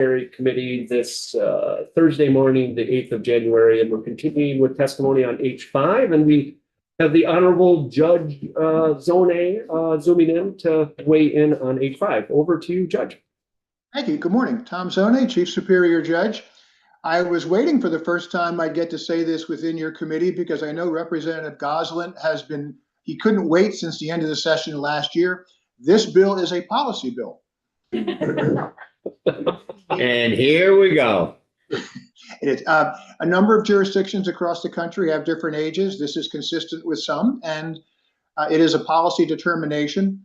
Judiciary Committee this Thursday morning, the 8th of January, and we're continuing with testimony on H5. And we have the Honorable Judge Zone A zooming in to weigh in on H5. Over to you, Judge. Thank you. Good morning. Tom Zone, Chief Superior Judge. I was waiting for the first time I'd get to say this within your committee because I know Representative Goslin he couldn't wait since the end of the session last year. This bill is a policy bill. And here we go. It is. A number of jurisdictions across the country have different ages. This is consistent with some, and it is a policy determination.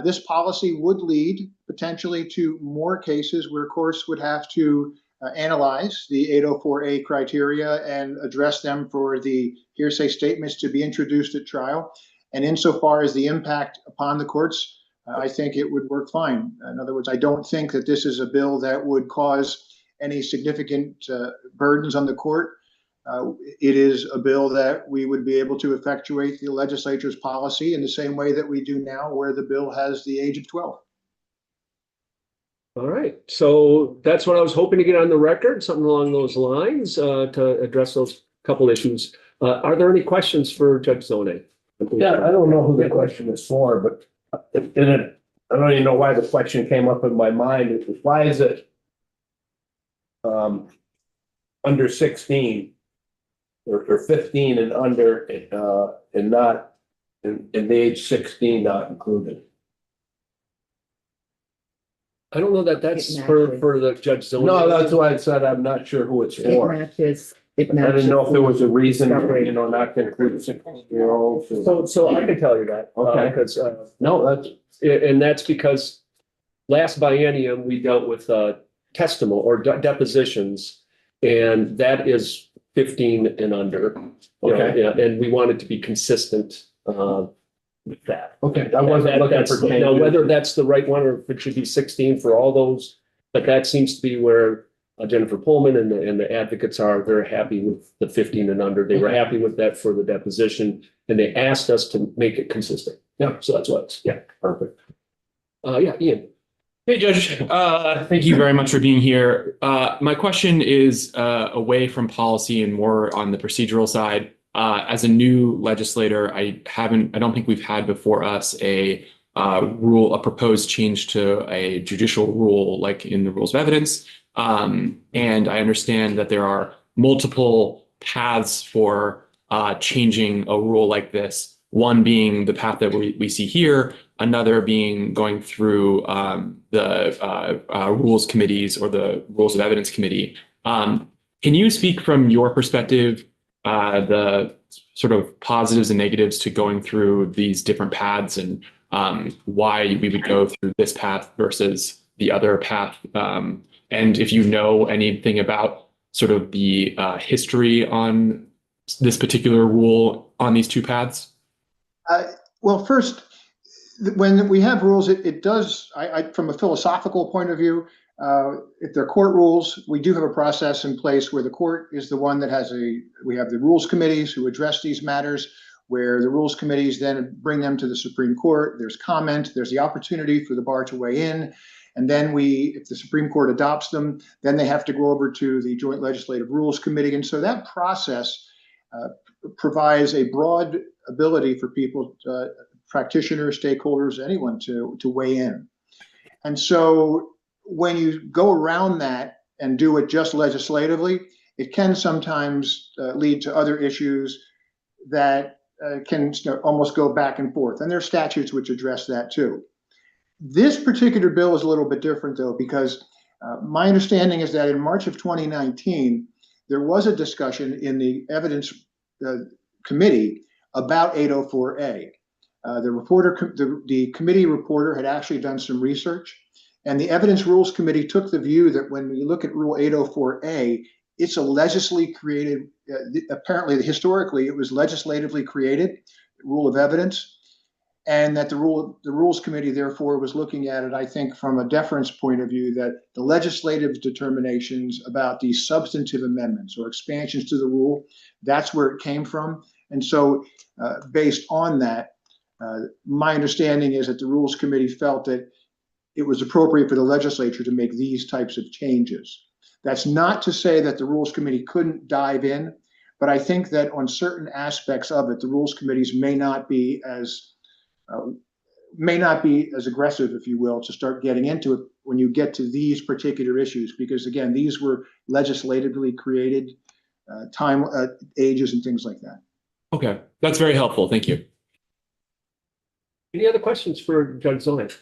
This policy would lead potentially to more cases where courts would have to analyze the 804A criteria and address them for the hearsay statements to be introduced at trial. And insofar as the impact upon the courts, I think it would work fine. In other words, I don't think that this is a bill that would cause any significant burdens on the court. It is a bill that we would be able to effectuate the legislature's policy in the same way that we do now, where the bill has the age of 12. All right, so that's what I was hoping to get on the record, something along those lines to address those couple issues. Are there any questions for Judge Zone? Yeah, I don't know who the question is for, but I don't even know why the question came up in my mind. Why is it under 16 or 15 and under and not in the age 16 not included? I don't know that that's for the Judge Zone. No, that's why I said I'm not sure who it's for. It matches. I didn't know if there was a reason, not to include 16-year-olds. So I can tell you that. Okay. Because that's because last biennium we dealt with testimony or depositions, and that is 15 and under. Okay. Yeah, and we wanted to be consistent with that. okay. I wasn't looking for changes. Now, whether that's the right one or if it should be 16 for all those, but that seems to be where Jennifer Pullman and the advocates are. They're happy with the 15 and under. They were happy with that for the deposition, and they asked us to make it consistent. Yeah, so that's what it's. Yeah, Perfect. Yeah, Ian. Hey, Judge. Thank you very much for being here. My question is away from policy and more on the procedural side. As a new legislator, I don't think we've had before us a proposed change to a judicial rule like in the rules of evidence. And I understand that there are multiple paths for changing a rule like this. One being the path that we see here, another being going through the rules committees or the rules of evidence committee. Can you speak from your perspective the sort of positives and negatives to going through these different paths and why we would go through this path versus the other path? And if you know anything about sort of the history on this particular rule on these two paths? Well, first, when we have rules, it does, from a philosophical point of view, if they're court rules, we do have a process in place where the court is the one that we have the rules committees who address these matters, where the rules committees then bring them to the Supreme Court. There's comment, there's the opportunity for the bar to weigh in. And then if the Supreme Court adopts them, then they have to go over to the Joint Legislative Rules Committee. And so that process provides a broad ability for people, practitioners, stakeholders, anyone to weigh in. And so when you go around that and do it just legislatively, it can sometimes lead to other issues that can almost go back and forth. And there are statutes which address that too. This particular bill is a little bit different, though, because my understanding is that in March of 2019, there was a discussion in the evidence committee about 804A. The committee reporter had actually done some research, and the Evidence Rules Committee took the view that when you look at Rule 804A, it's a legislatively created, apparently historically it was legislatively created, rule of evidence, and that the Rules Committee therefore was looking at it, I think, from a deference point of view, that the legislative determinations about these substantive amendments or expansions to the rule, that's where it came from. And so based on that, my understanding is that the Rules Committee felt that it was appropriate for the legislature to make these types of changes. That's not to say that the Rules Committee couldn't dive in, but I think that on certain aspects of it, the Rules Committees may not be as aggressive, if you will, to start getting into it when you get to these particular issues, because again, these were legislatively created ages and things like that. Okay, that's very helpful. Thank you. Any other questions for Judge Zohan?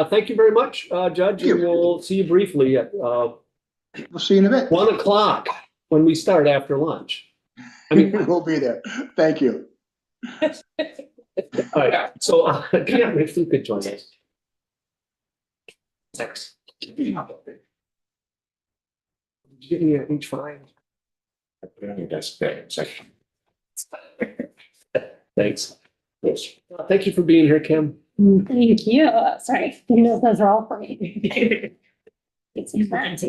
Thank you very much, Judge, and we'll see you briefly at We'll see you in a bit. 1 o'clock when we start after lunch. I mean, We'll be there. Thank you. all right, so yeah, if you could join us. Thanks. Did you get me at H5? That's great. Section. Thanks. Yes. Thank you for being here, Kim. Thank you. Sorry, didn't know if those are all for me. It's important.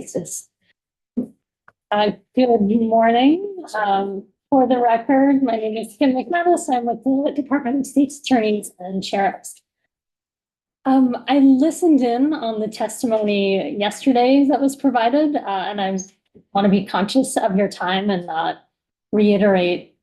Good morning. For the record, my name is Kim McManus. I'm with the Department of State's Attorneys and Sheriffs. I listened in on the testimony yesterday that was provided, and I want to be conscious of your time and not reiterate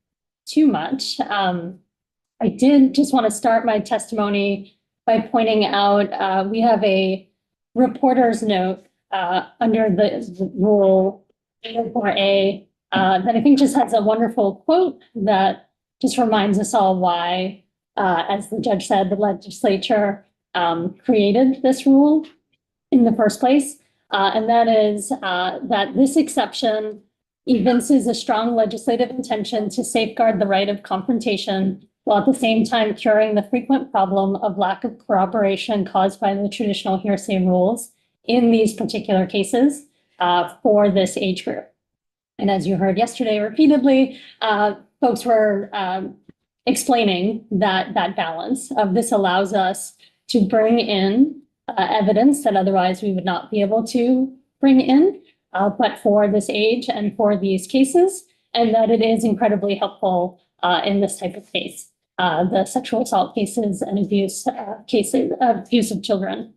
too much. I did just want to start my testimony by pointing out we have a reporter's note under the rule 804A that I think just has a wonderful quote that just reminds us all why, as the judge said, the legislature created this rule in the first place. And that is that this exception evinces a strong legislative intention to safeguard the right of confrontation while at the same time curing the frequent problem of lack of corroboration caused by the traditional hearsay rules in these particular cases for this age group. And as you heard yesterday repeatedly, folks were explaining that balance of this allows us to bring in evidence that otherwise we would not be able to bring in, but for this age and for these cases, and that it is incredibly helpful in this type of case, the sexual assault cases and abuse cases, abuse of children.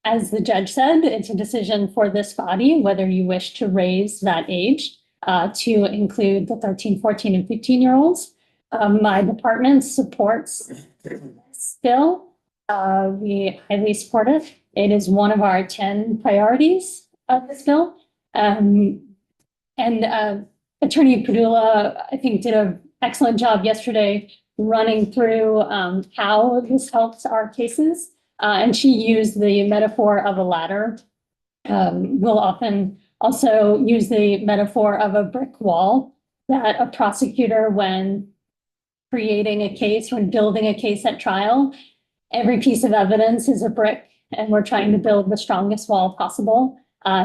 As the judge said, it's a decision for this body whether you wish to raise that age to include the 13, 14, and 15-year-olds. My department supports this bill. We highly support it. It is one of our 10 priorities of this bill. And Attorney Padula, I think, did an excellent job yesterday running through how this helps our cases. And she used the metaphor of a ladder. We'll often also use the metaphor of a brick wall that a prosecutor, when creating a case, when building a case at trial, every piece of evidence is a brick, and we're trying to build the strongest wall possible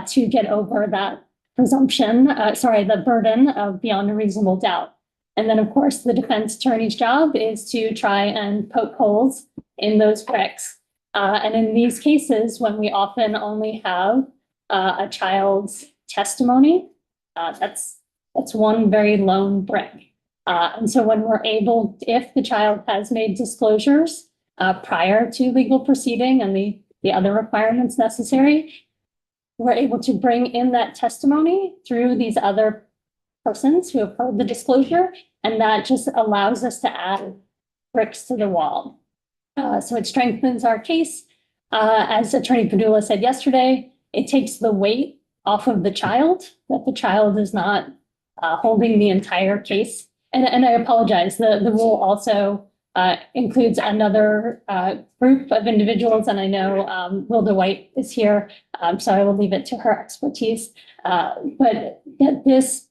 to get over that presumption, the burden of beyond a reasonable doubt. And then, of course, the defense attorney's job is to try and poke holes in those bricks. And in these cases, when we often only have a child's testimony, that's one very lone brick. And so when we're able, if the child has made disclosures prior to legal proceeding and the other requirements necessary, we're able to bring in that testimony through these other persons who have heard the disclosure, and that just allows us to add bricks to the wall. So it strengthens our case. As Attorney Padula said yesterday, it takes the weight off of the child, that the child is not holding the entire case. And I apologize, the rule also includes another group of individuals, and I know Wilda White is here, so I will leave it to her expertise. But this,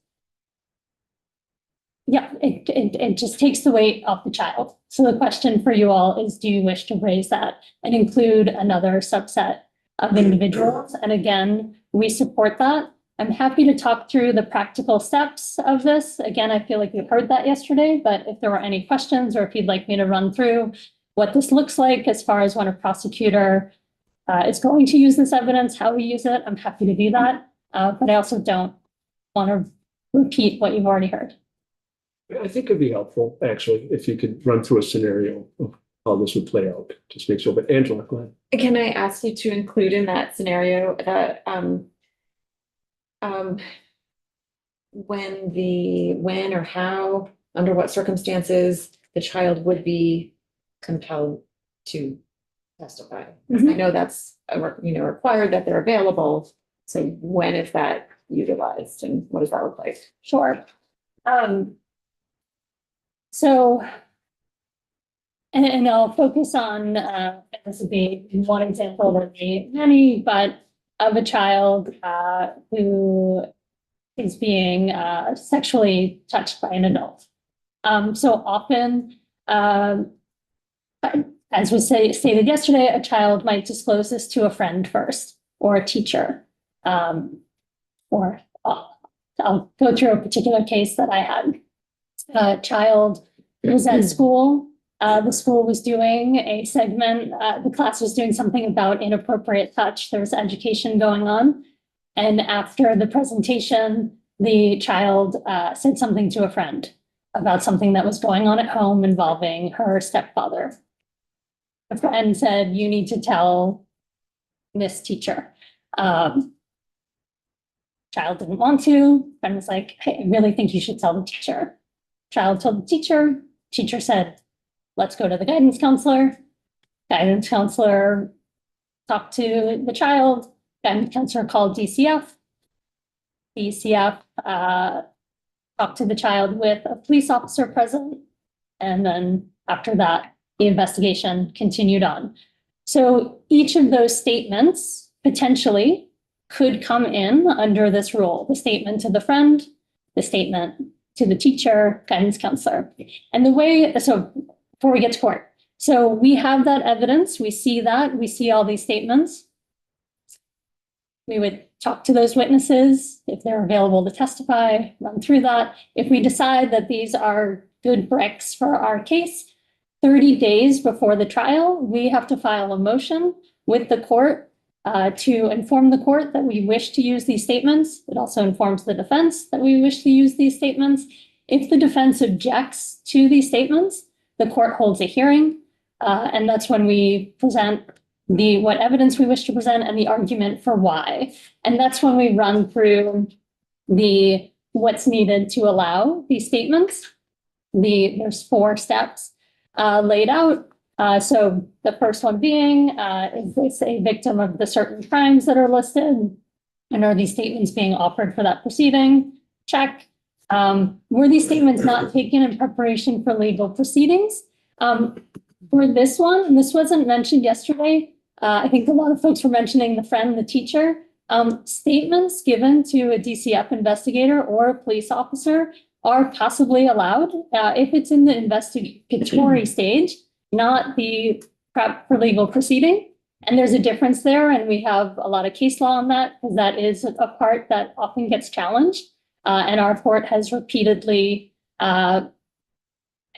it just takes the weight off the child. So the question for you all is, do you wish to raise that and include another subset of individuals? And again, we support that. I'm happy to talk through the practical steps of this. Again, I feel like you heard that yesterday, but if there were any questions or if you'd like me to run through what this looks like as far as when a prosecutor is going to use this evidence, how we use it, I'm happy to do that. But I also don't want to repeat what you've already heard. I think it'd be helpful, actually, if you could run through a scenario of how this would play out, just make sure. But Angela, go ahead. Can I ask you to include in that scenario that when or how, under what circumstances the child would be compelled to testify? I know that's required that they're available. So when is that utilized and what does that look like? Sure. So, and I'll focus on, this would be one example, there be many, but of a child who is being sexually touched by an adult. So often, as was stated yesterday, a child might disclose this to a friend first or a teacher. Or I'll go through a particular case that I had. A child was at school. The school was doing a segment, the class was doing something about inappropriate touch. There was education going on. And after the presentation, the child said something to a friend about something that was going on at home involving her stepfather. A friend said, "You need to tell Miss Teacher." Child didn't want to. Friend was like, "Hey, I really think you should tell the teacher." Child told the teacher. Teacher said, "Let's go to the guidance counselor." Guidance counselor talked to the child. Guidance counselor called DCF. DCF talked to the child with a police officer present. And then after that, the investigation continued on. So each of those statements potentially could come in under this rule: the statement to the friend, the statement to the teacher, guidance counselor. And the way, so before we get to court, so we have that evidence, we see all these statements. We would talk to those witnesses if they're available to testify, run through that. If we decide that these are good bricks for our case, 30 days before the trial, we have to file a motion with the court to inform the court that we wish to use these statements. It also informs the defense that we wish to use these statements. If the defense objects to these statements, the court holds a hearing, and that's when we present what evidence we wish to present and the argument for why. And that's when we run through what's needed to allow these statements. There's 4 steps laid out. So the first one being, is this a victim of the certain crimes that are listed? And are these statements being offered for that proceeding? Check. Were these statements not taken in preparation for legal proceedings? For this one, and this wasn't mentioned yesterday, I think a lot of folks were mentioning the friend, the teacher. Statements given to a DCF investigator or a police officer are possibly allowed if it's in the investigatory stage, not the prep for legal proceeding. And there's a difference there, and we have a lot of case law on that, because that is a part that often gets challenged. And our court has repeatedly,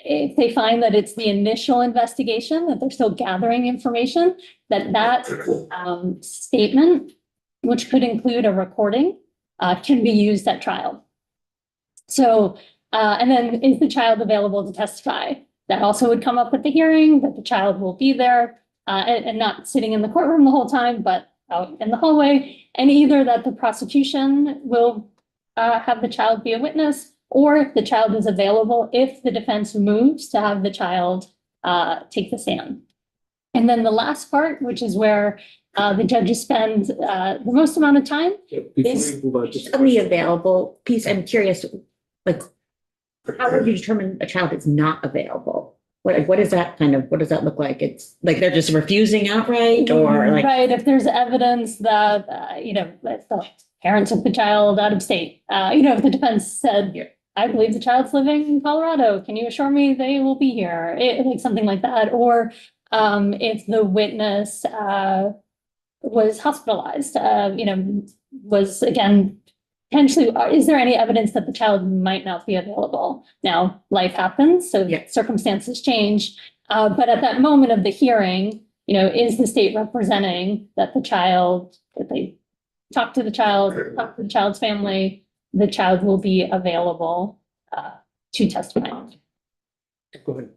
if they find that it's the initial investigation, that they're still gathering information, that statement, which could include a recording, can be used at trial. So, and then is the child available to testify? That also would come up at the hearing, that the child will be there and not sitting in the courtroom the whole time, but out in the hallway. And either that the prosecution will have the child be a witness, or the child is available if the defense moves to have the child take the stand. And then the last part, which is where the judges spend the most amount of time. Before we move on, just On the available piece, I'm curious, like, how would you determine a child is not available? What is that what does that look like? It's like they're just refusing outright, or like? Right, if there's evidence that, that the parents took the child out of state, if the defense said, "I believe the child's living in Colorado, can you assure me they will be here?" Like something like that. Or if the witness was hospitalized, was again, potentially, is there any evidence that the child might not be available? Now, life happens, so circumstances change. But at that moment of the hearing, is the state representing that that they talk to the child's family, the child will be available to testify? go ahead.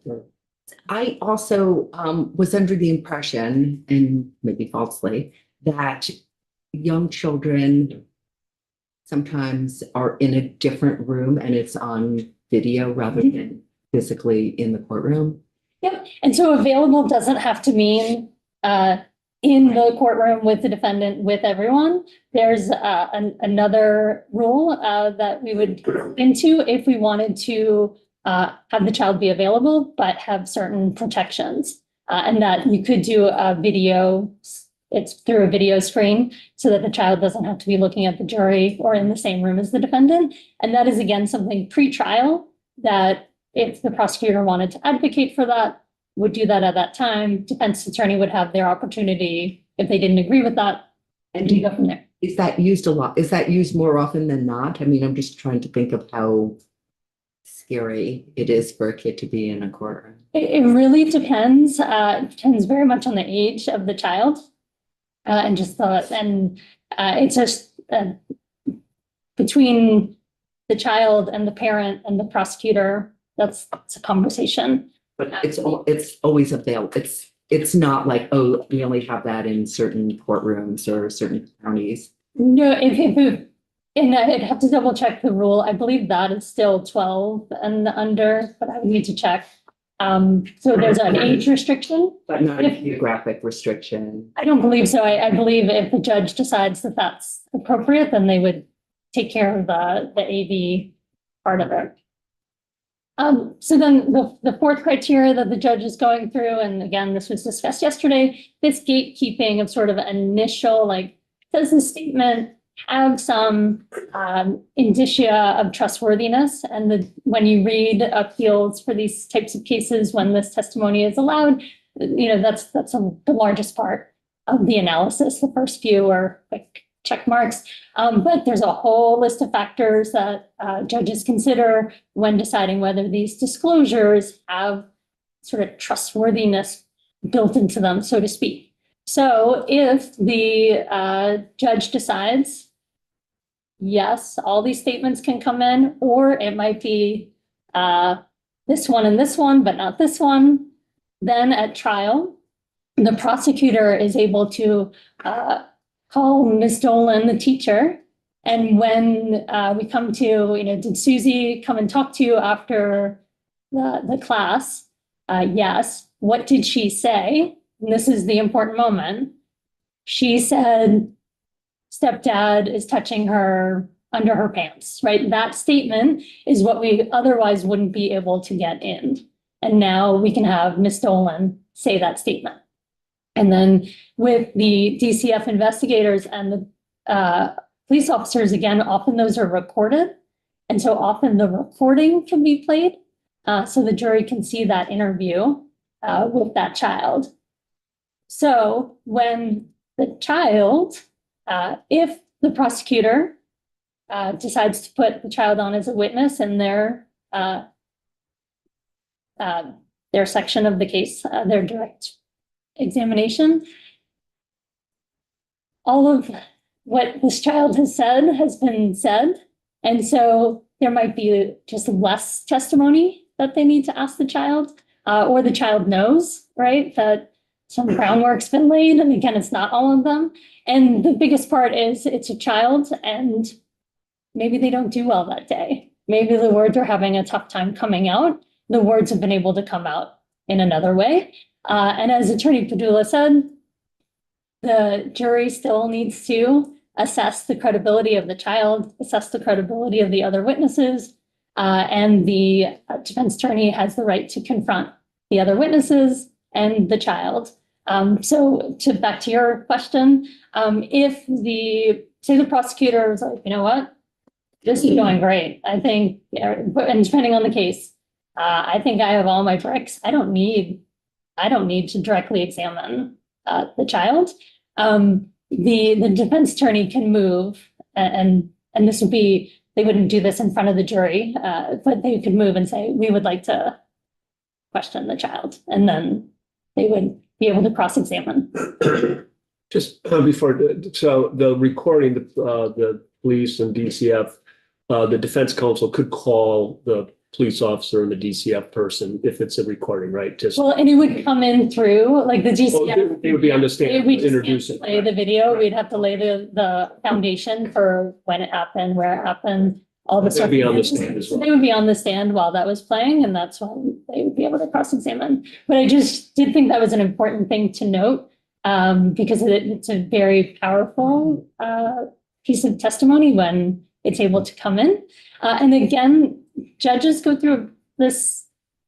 I also was under the impression, and maybe falsely, that young children sometimes are in a different room and it's on video rather than physically in the courtroom. Yep, and so available doesn't have to mean in the courtroom with the defendant, with everyone. There's another rule that we would go into if we wanted to have the child be available, but have certain protections. And that you could do a video, it's through a video screen, so that the child doesn't have to be looking at the jury or in the same room as the defendant. And that is, again, something pre-trial that if the prosecutor wanted to advocate for that, would do that at that time. Defense attorney would have their opportunity, if they didn't agree with that, and to go from there. Is that used a lot? Is that used more often than not? I mean, I'm just trying to think of how scary it is for a kid to be in a courtroom. It really depends. It depends very much on the age of the child. And just it's just between the child and the parent and the prosecutor, that's a conversation. But it's always available. It's not like, oh, we only have that in certain courtrooms or certain counties. No, and I'd have to double check the rule. I believe that is still 12 and under, but I would need to check. So there's an age restriction. But not a geographic restriction. I don't believe so. I believe if the judge decides that that's appropriate, then they would take care of the AV part of it. So then the fourth criteria that the judge is going through, and again, this was discussed yesterday, this gatekeeping of sort of initial, like, does the statement have some indicia of trustworthiness? And when you read appeals for these types of cases, when this testimony is allowed, that's the largest part of the analysis. The first few are like check marks, but there's a whole list of factors that judges consider when deciding whether these disclosures have sort of trustworthiness built into them, so to speak. So if the judge decides, yes, all these statements can come in, or it might be this one and this one, but not this one, then at trial, the prosecutor is able to call Ms. Dolan, the teacher. And when we come to, did Susie come and talk to you after the class? Yes. What did she say? And this is the important moment. She said, stepdad is touching her under her pants, right? That statement is what we otherwise wouldn't be able to get in. And now we can have Ms. Dolan say that statement. And then with the DCF investigators and the police officers, again, often those are recorded. And so often the recording can be played so the jury can see that interview with that child. So when the child, if the prosecutor decides to put the child on as a witness in their section of the case, their direct examination, all of what this child has said has been said. And so there might be just less testimony that they need to ask the child, or the child knows, right, that some groundwork's been laid. And again, it's not all of them. And the biggest part is it's a child and maybe they don't do well that day. Maybe the words are having a tough time coming out. The words have been able to come out in another way. And as Attorney Padula said, the jury still needs to assess the credibility of the child, assess the credibility of the other witnesses, and the defense attorney has the right to confront the other witnesses and the child. So back to your question, if say the prosecutor is like, you know what, this is going great. I think, and depending on the case, I think I have all my bricks. I don't need to directly examine the child. The defense attorney can move, and this would be, they wouldn't do this in front of the jury, but they could move and say, we would like to question the child, and then they would be able to cross-examine. Just before, so the recording, the police and DCF, the defense counsel could call the police officer and the DCF person if it's a recording, right? Just, Well, and it would come in through like the oh, DCF. they would be on the stand, We just introduce can't it. play the video. We'd have to lay the foundation for when it happened, where it happened, all the They'd be on the circumstances. stand as So well. they would be on the stand while that was playing, and that's when they would be able to cross-examine. But I just did think that was an important thing to note, because it's a very powerful piece of testimony when it's able to come in. And again, judges go through this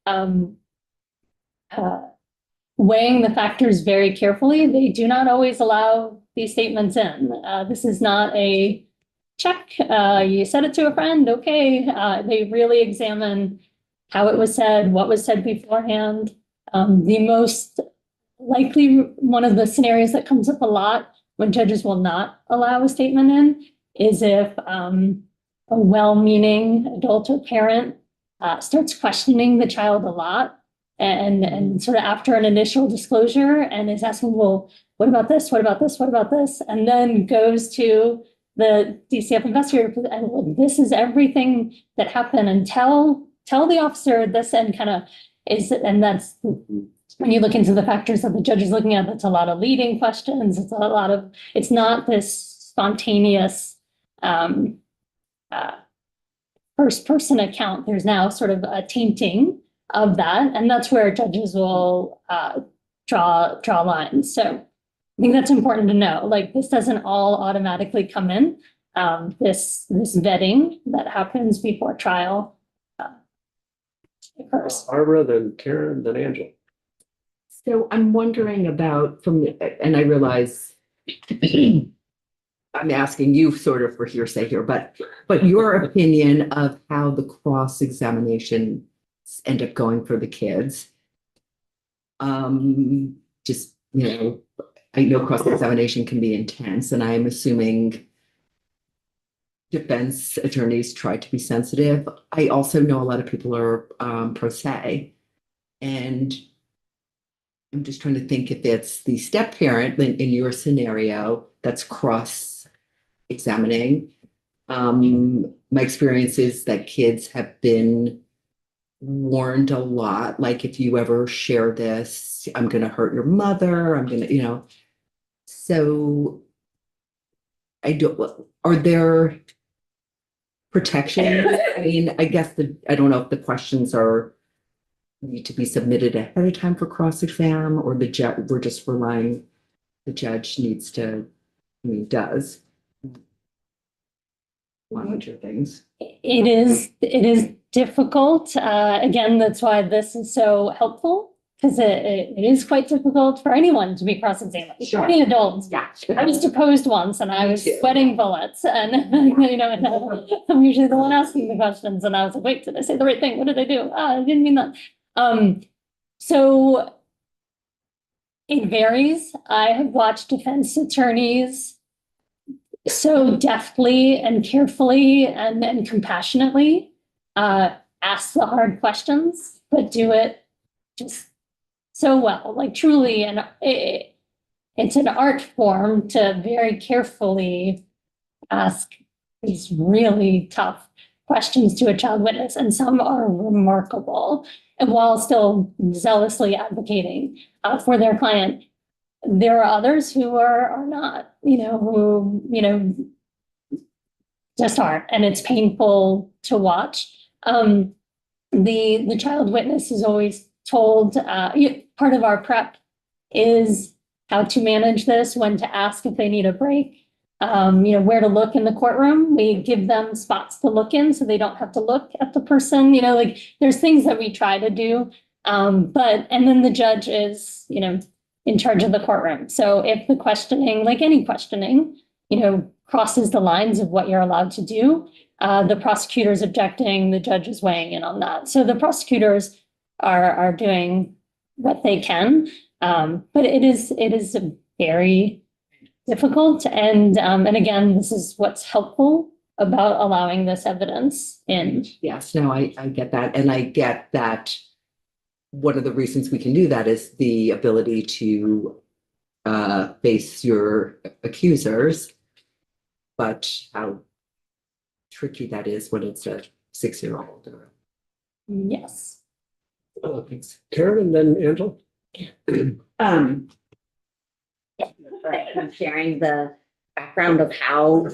weighing the factors very carefully. They do not always allow these statements in. This is not a check. You said it to a friend, okay. They really examine how it was said, what was said beforehand. The most likely one of the scenarios that comes up a lot when judges will not allow a statement in is if a well-meaning adult or parent starts questioning the child a lot and sort of after an initial disclosure and is asking, well, what about this? What about this? What about this? And then goes to the DCF investigator and well, this is everything that happened and tell the officer this and kind of is, and that's when you look into the factors that the judge is looking at, that's a lot of leading questions. It's a lot of, it's not this spontaneous first person account. There's now sort of a tainting of that. And that's where judges will draw lines. So I think that's important to know. Like this doesn't all automatically come in. This vetting that happens before trial occurs. Barbara, then Karen, then Angela. So I'm wondering about and I realize I'm asking you sort of for hearsay here, but your opinion of how the cross-examination end up going for the kids. Just, I know cross-examination can be intense, and I'm assuming defense attorneys try to be sensitive. I also know a lot of people are pro se, and I'm just trying to think if it's the step parent in your scenario that's cross-examining. My experience is that kids have been warned a lot, like if you ever share this, I'm going to hurt your mother, I'm going to, so are there protections? I mean, I guess I don't know if the questions need to be submitted ahead of time for cross-exam or we're just relying, the judge needs to, does monitor things. It is difficult. Again, that's why this is so helpful because it is quite difficult for anyone to be cross-examined. Sure. Any adults. Yeah. I was deposed once and I was Me too. sweating bullets and, and I'm usually the one asking the questions and I was like, wait, did I say the right thing? What did I do? I didn't mean that. So it varies. I have watched defense attorneys so deftly and carefully and compassionately ask the hard questions, but do it just so well, like truly. And it's an art form to very carefully ask these really tough questions to a child witness. And some are remarkable. And while still zealously advocating for their client, there are others who are not, who, just aren't, and it's painful to watch. The child witness is always told, part of our prep is how to manage this, when to ask if they need a break, where to look in the courtroom. We give them spots to look in so they don't have to look at the person, there's things that we try to do. And then the judge is, in charge of the courtroom. So if the questioning, like any questioning, crosses the lines of what you're allowed to do, the prosecutor's objecting, the judge is weighing in on that. So the prosecutors are doing what they can, but it is very difficult. And again, this is what's helpful about allowing this evidence in. Yes, no, I get that. And I get that one of the reasons we can do that is the ability to face your accusers, but how tricky that is when it's a 6-year-old or Yes. Karen and then Angela? Um. I'm sharing the background of how,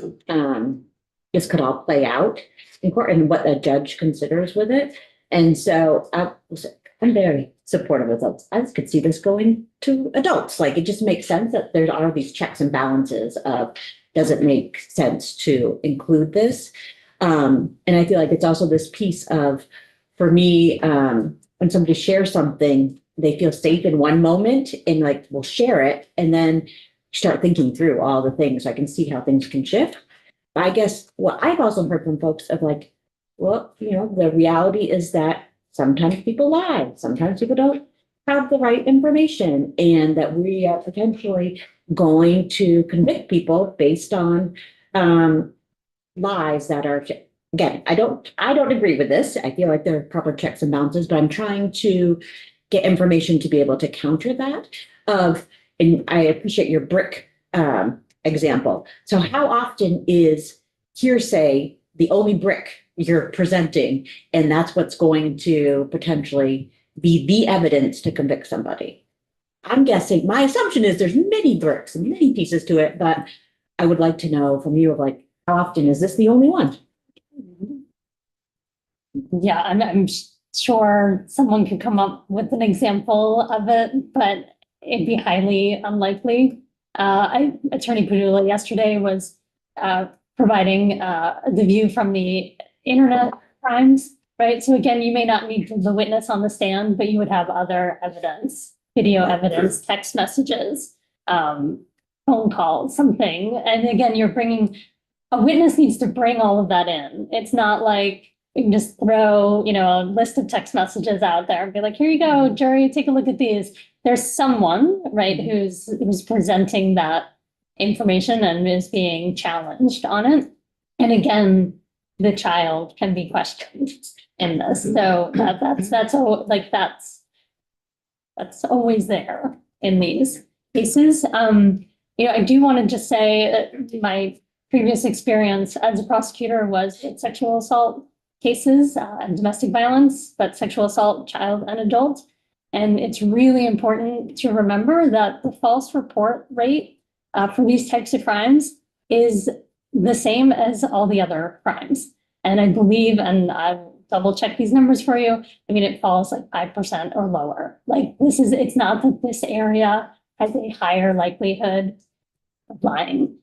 this could all play out in court and what a judge considers with it. And so I'm very supportive of adults. I could see this going to adults. Like, it just makes sense that there are these checks and balances of, does it make sense to include this? And I feel like it's also this piece of, for me, when somebody shares something, they feel safe in one moment and like, we'll share it. And then start thinking through all the things. I can see how things can shift. I guess what I've also heard from folks of like, well, the reality is that sometimes people lie, sometimes people don't have the right information, and that we are potentially going to convict people based on lies that are, again, I don't agree with this. I feel like there are proper checks and balances, but I'm trying to get information to be able to counter that and I appreciate your brick example. So how often is hearsay the only brick you're presenting, and that's what's going to potentially be the evidence to convict somebody? I'm guessing, my assumption is there's many bricks and many pieces to it, but I would like to know from you of like, how often is this the only one? Yeah, I'm sure someone could come up with an example of it, but it'd be highly unlikely. Attorney Padula yesterday was providing the view from the internet crimes, right? So again, you may not need the witness on the stand, but you would have other evidence, video evidence, text messages, phone calls, something. And again, a witness needs to bring all of that in. It's not like you can just throw, a list of text messages out there and be like, here you go, jury, take a look at these. There's someone, right, who's presenting that information and is being challenged on it. And again, the child can be questioned in this. So that's always there in these cases. I do want to just say my previous experience as a prosecutor was with sexual assault cases and domestic violence, but sexual assault, child and adult. And it's really important to remember that the false report rate for these types of crimes is the same as all the other crimes. And I believe, and I've double checked these numbers for you, it falls like 5% or lower. Like it's not that this area has a higher likelihood of lying.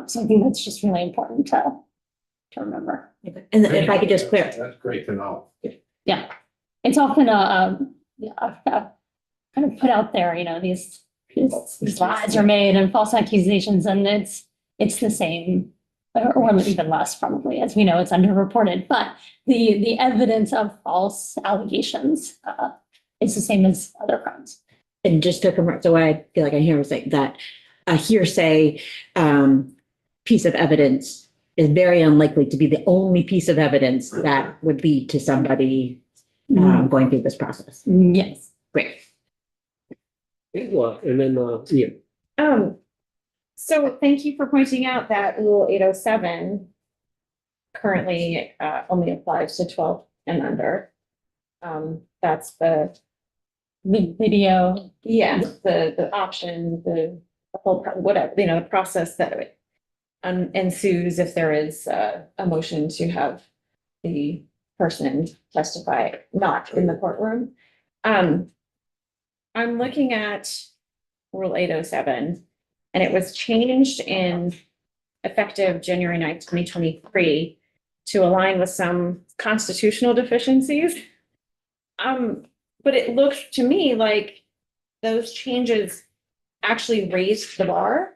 So I think that's just really important to remember. And if I could just clear. That's great to know. Yeah, it's often kind of put out there, these lies are made and false accusations, and it's the same, or even less probably, as we know, it's underreported. But the evidence of false allegations is the same as other crimes. And just to confirm, so what I feel like I hear is like that a hearsay piece of evidence is very unlikely to be the only piece of evidence that would lead to somebody going through this process. Yes. Great. Angela, and then Ian. So thank you for pointing out that Rule 807 currently only applies to 12 and under. That's the video. the option, the whole, whatever, the process that ensues if there is a motion to have the person testify not in the courtroom. I'm looking at Rule 807, and it was changed in effective January 9th, 2023 to align with some constitutional deficiencies. But it looked to me like those changes actually raised the bar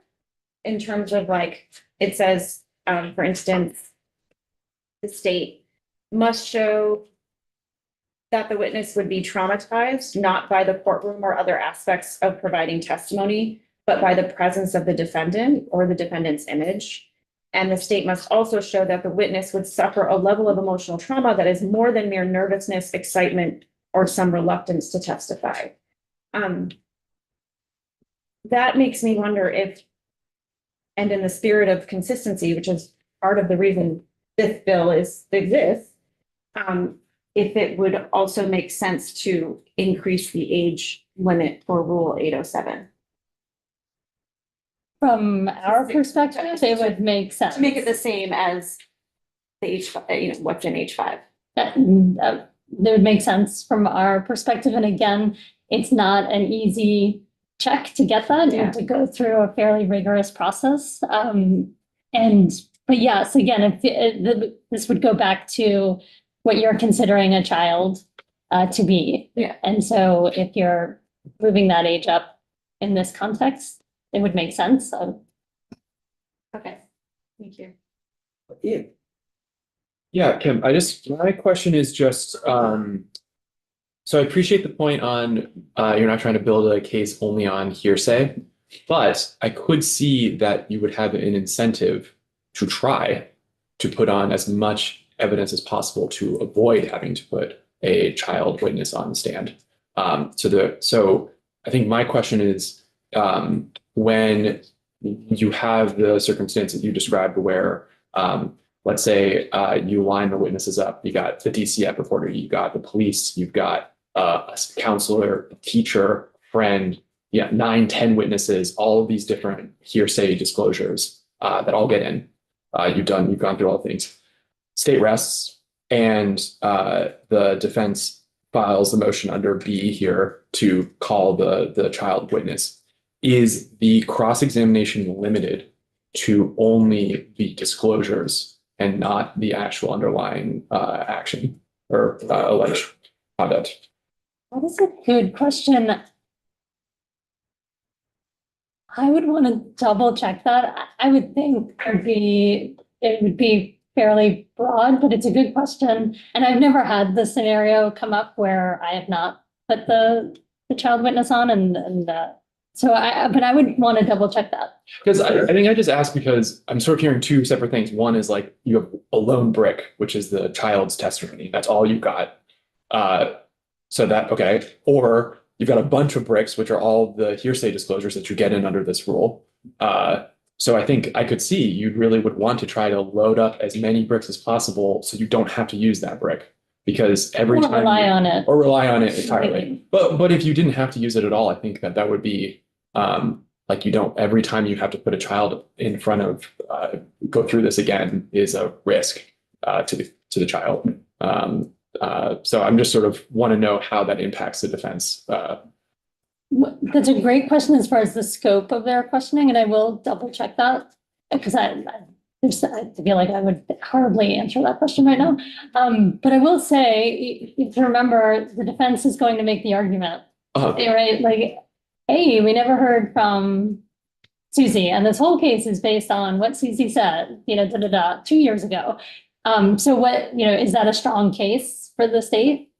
in terms of like, it says, for instance, the state must show that the witness would be traumatized, not by the courtroom or other aspects of providing testimony, but by the presence of the defendant or the defendant's image. And the state must also show that the witness would suffer a level of emotional trauma that is more than mere nervousness, excitement, or some reluctance to testify. That makes me wonder if, and in the spirit of consistency, which is part of the reason this bill exists, if it would also make sense to increase the age limit for Rule 807. From our perspective, it would make sense. To make it the same as the what's in H5. That would make sense from our perspective. And again, it's not an easy check to get that. You have to go through a fairly rigorous process. But yes, again, this would go back to what you're considering a child to be. Yeah. And so if you're moving that age up in this context, it would make sense. Okay, thank you. Ian. Yeah, Kim, my question is just, so I appreciate the point on, you're not trying to build a case only on hearsay, but I could see that you would have an incentive to try to put on as much evidence as possible to avoid having to put a child witness on the stand. So I think my question is, when you have the circumstance that you described where, let's say you line the witnesses up, you got the DCF reporter, you got the police, you've got a counselor, a teacher, friend, 9, 10 witnesses, all of these different hearsay disclosures that all get in. You've gone through all things. State rests, and the defense files the motion under B here to call the child witness. Is the cross-examination limited to only the disclosures and not the actual underlying action or alleged conduct? That is a good question. I would want to double check that. I would think it would be fairly broad, but it's a good question. And I've never had the scenario come up where I have not put the child witness on, but I would want to double check that. Because I think I just asked because I'm sort of hearing two separate things. One is like you have a lone brick, which is the child's testimony. That's all you've got. Okay. Or you've got a bunch of bricks, which are all the hearsay disclosures that you get in under this rule. So I think I could see you really would want to try to load up as many bricks as possible so you don't have to use that brick. Because every time rely on it. Or rely on it entirely. But if you didn't have to use it at all, I think that would be like you don't, every time you have to put a child in front of, go through this again is a risk to the child. So I'm just sort of want to know how that impacts the defense. That's a great question as far as the scope of their questioning, and I will double check that because I feel like I would horribly answer that question right now. But I will say, if you remember, the defense is going to make the argument, right? Like, hey, we never heard from Susie, and this whole case is based on what Susie said, 2 years ago. So what, is that a strong case for the state?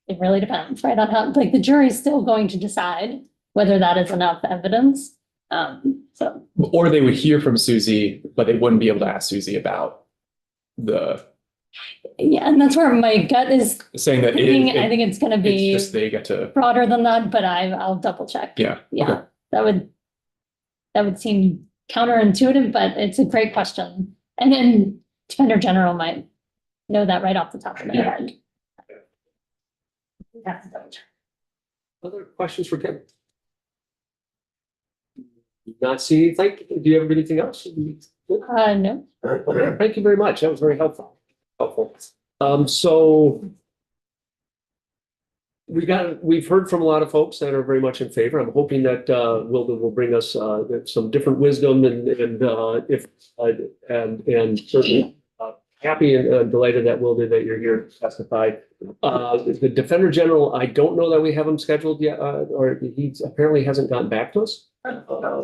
It really depends, right? On how, like, the jury's still going to decide whether that is enough evidence. Or they would hear from Susie, but they wouldn't be able to ask Susie about Yeah, and that's where my gut is saying that I think it's going to be just they get to broader than that, but I'll double check. Yeah. Okay. That would seem counterintuitive, but it's a great question. And then Defender General might know that right off the top of their head. Have to double check. Other questions for Kim? Not see, do you have anything else? No. Okay, thank you very much. That was very helpful. So we've heard from a lot of folks that are very much in favor. I'm hoping that Wilda will bring us some different wisdom and certainly happy and delighted that Wilda that you're here to testify. The Defender General, I don't know that we have him scheduled yet, or he apparently hasn't gotten back to us.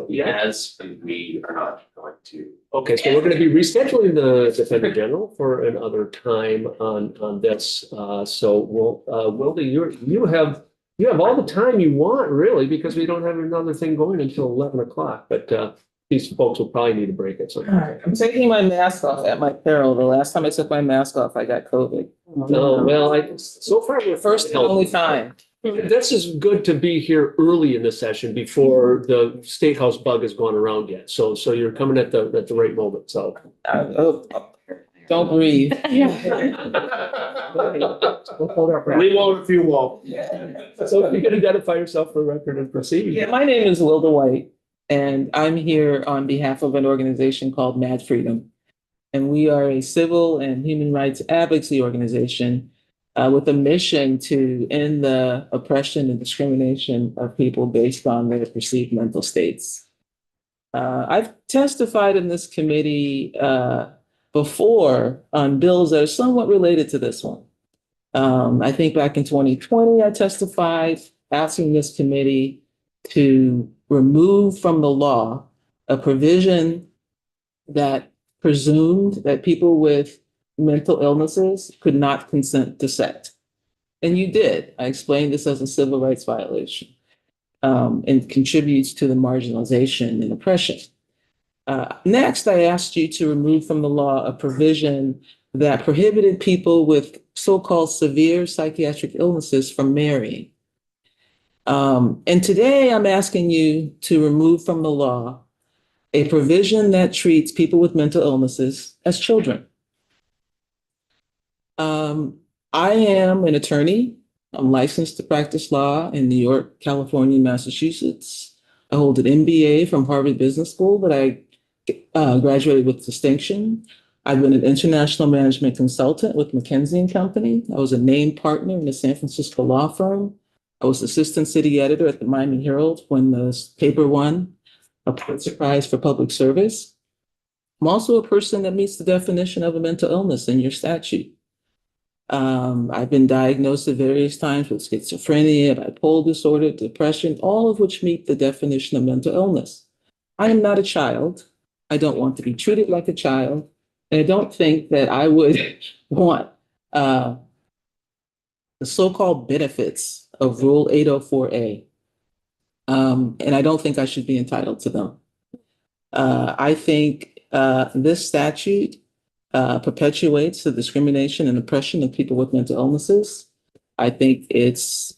Yes, and we are not going to. Okay, so we're going to be rescheduling the Defender General for another time on this. So Wilda, you have all the time you want, really, because we don't have another thing going until 11 o'clock. But these folks will probably need a break at some point. All right, I'm taking my mask off at my peril. The last time I took my mask off, I got COVID. No, well, so far we're First and only time. This is good to be here early in the session before the State House bug has gone around yet. So you're coming at the right moment. So Don't breathe. We'll hold our breath. We won't if you won't. So if you can identify yourself for the record and proceed. Yeah, my name is Wilda White, and I'm here on behalf of an organization called Mad Freedom. And we are a civil and human rights advocacy organization with a mission to end the oppression and discrimination of people based on their perceived mental states. I've testified in this committee before on bills that are somewhat related to this one. I think back in 2020, I testified asking this committee to remove from the law a provision that presumed that people with mental illnesses could not consent to sex. And you did. I explained this as a civil rights violation and contributes to the marginalization and oppression. Next, I asked you to remove from the law a provision that prohibited people with so-called severe psychiatric illnesses from marrying. And today I'm asking you to remove from the law a provision that treats people with mental illnesses as children. I am an attorney. I'm licensed to practice law in New York, California, and Massachusetts. I hold an MBA from Harvard Business School that I graduated with distinction. I've been an international management consultant with McKinsey & Company. I was a named partner in a San Francisco law firm. I was assistant city editor at the Miami Herald when the paper won a Pulitzer Prize for public service. I'm also a person that meets the definition of a mental illness in your statute. I've been diagnosed at various times with schizophrenia, bipolar disorder, depression, all of which meet the definition of mental illness. I am not a child. I don't want to be treated like a child. And I don't think that I would want the so-called benefits of Rule 804A. And I don't think I should be entitled to them. I think this statute perpetuates the discrimination and oppression of people with mental illnesses. I think it's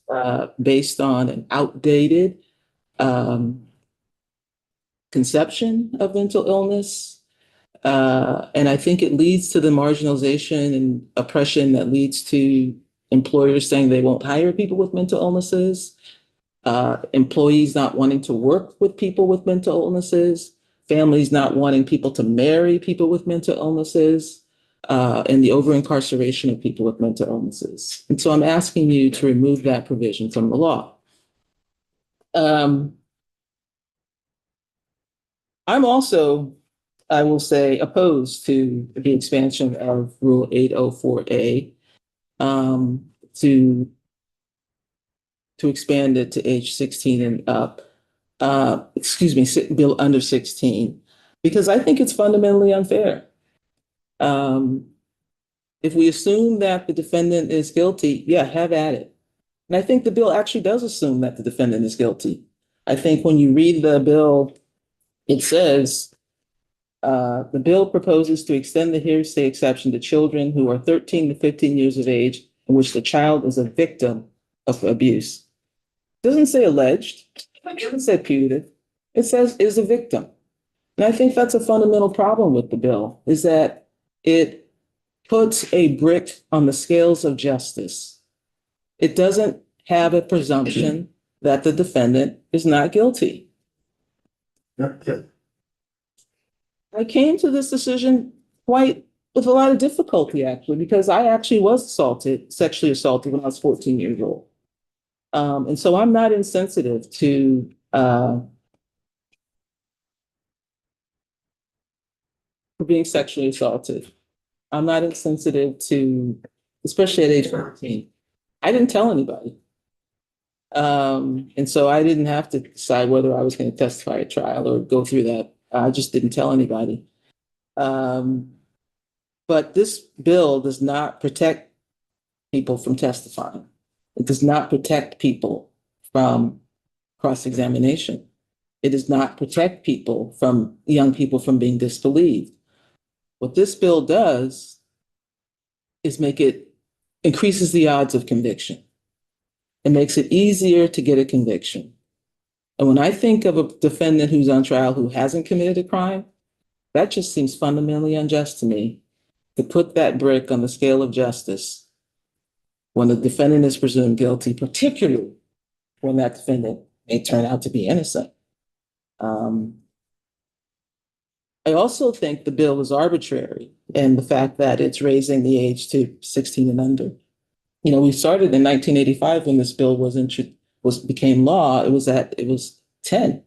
based on an outdated conception of mental illness. And I think it leads to the marginalization and oppression that leads to employers saying they won't hire people with mental illnesses, employees not wanting to work with people with mental illnesses, families not wanting people to marry people with mental illnesses, and the over-incarceration of people with mental illnesses. And so I'm asking you to remove that provision from the law. I'm also, I will say, opposed to the expansion of Rule 804A to expand it to age 16 and up. Bill under 16, because I think it's fundamentally unfair. If we assume that the defendant is guilty, yeah, have at it. And I think the bill actually does assume that the defendant is guilty. I think when you read the bill, it says, the bill proposes to extend the hearsay exception to children who are 13 to 15 years of age in which the child is a victim of abuse. It doesn't say alleged. It doesn't say putative. It says is a victim. And I think that's a fundamental problem with the bill, is that it puts a brick on the scales of justice. It doesn't have a presumption that the defendant is not guilty. I came to this decision with a lot of difficulty, actually, because I actually was sexually assaulted when I was 14 years old. And so I'm not insensitive to for being sexually assaulted. I'm not insensitive to, especially at age 14. I didn't tell anybody. And so I didn't have to decide whether I was going to testify at trial or go through that. I just didn't tell anybody. But this bill does not protect people from testifying. It does not protect people from cross-examination. It does not protect people young people from being disbelieved. What this bill does is increases the odds of conviction. It makes it easier to get a conviction. And when I think of a defendant who's on trial who hasn't committed a crime, that just seems fundamentally unjust to me. to put that brick on the scale of justice when the defendant is presumed guilty, particularly when that defendant may turn out to be innocent. I also think the bill is arbitrary in the fact that it's raising the age to 16 and under. You know, we started in 1985 when this bill became law. It was 10.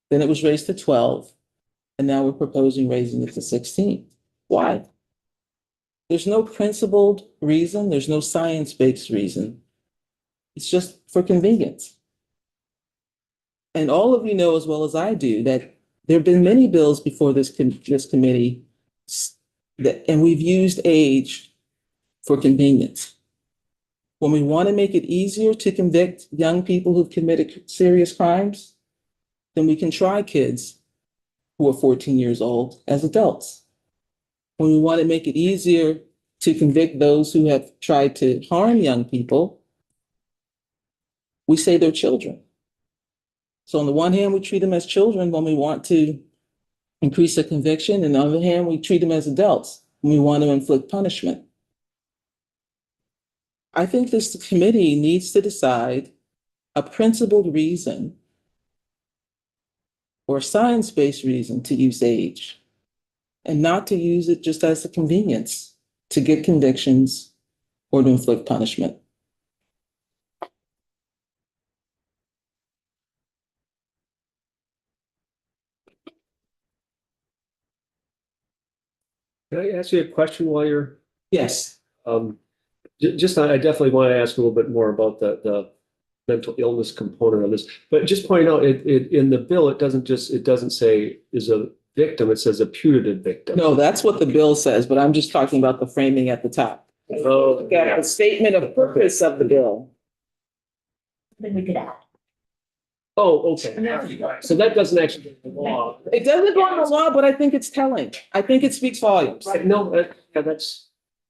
Then it was raised to 12, and now we're proposing raising it to 16. Why? There's no principled reason. There's no science-based reason. It's just for convenience. And all of you know as well as I do that there have been many bills before this committee and we've used age for convenience. When we want to make it easier to convict young people who've committed serious crimes, then we can try kids who are 14 years old as adults. When we want to make it easier to convict those who have tried to harm young people, we say they're children. So on the one hand, we treat them as children when we want to increase their conviction, and on the other hand, we treat them as adults when we want to inflict punishment. I think this committee needs to decide a principled reason or a science-based reason to use age, and not to use it just as a convenience to get convictions or to inflict punishment. Can I ask you a question while you're, Yes. just, I definitely want to ask a little bit more about the mental illness component of this, but just point out in the bill, it doesn't say is a victim, it says a putative victim. No, that's what the bill says, but I'm just talking about the framing at the top. Oh, Got a statement of purpose of the bill. Then we could add. oh, okay. So that doesn't actually get the law. It doesn't go on the law, but I think it's telling. I think it speaks volumes. Right, no, yeah,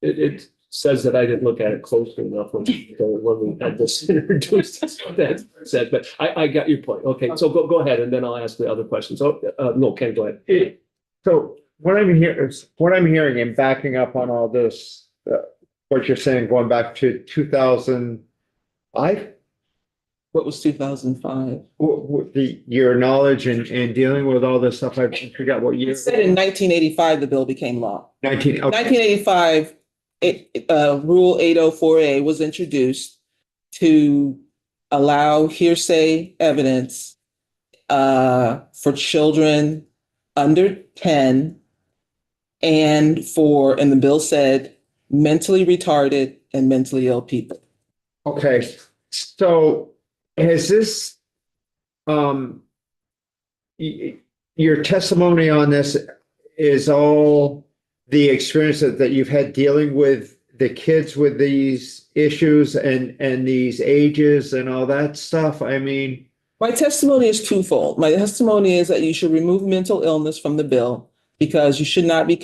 it says that I didn't look at it closely enough when we had this introduced. That said, but I got your point. Okay, so go ahead, and then I'll ask the other questions. Oh, no, Ken, go ahead. So what I'm hearing and backing up on all this, what you're saying, going back to 2005, What was 2005? your knowledge in dealing with all this stuff, I forgot what year. It said in 1985, the bill became law. 1985, Rule 804A was introduced to allow hearsay evidence for children under 10 and the bill said mentally retarded and mentally ill people. Okay, so has this, your testimony on this is all the experience that you've had dealing with the kids with these issues and these ages and all that stuff? I mean, my testimony is twofold. My testimony is that you should remove mental illness from the bill because you should not be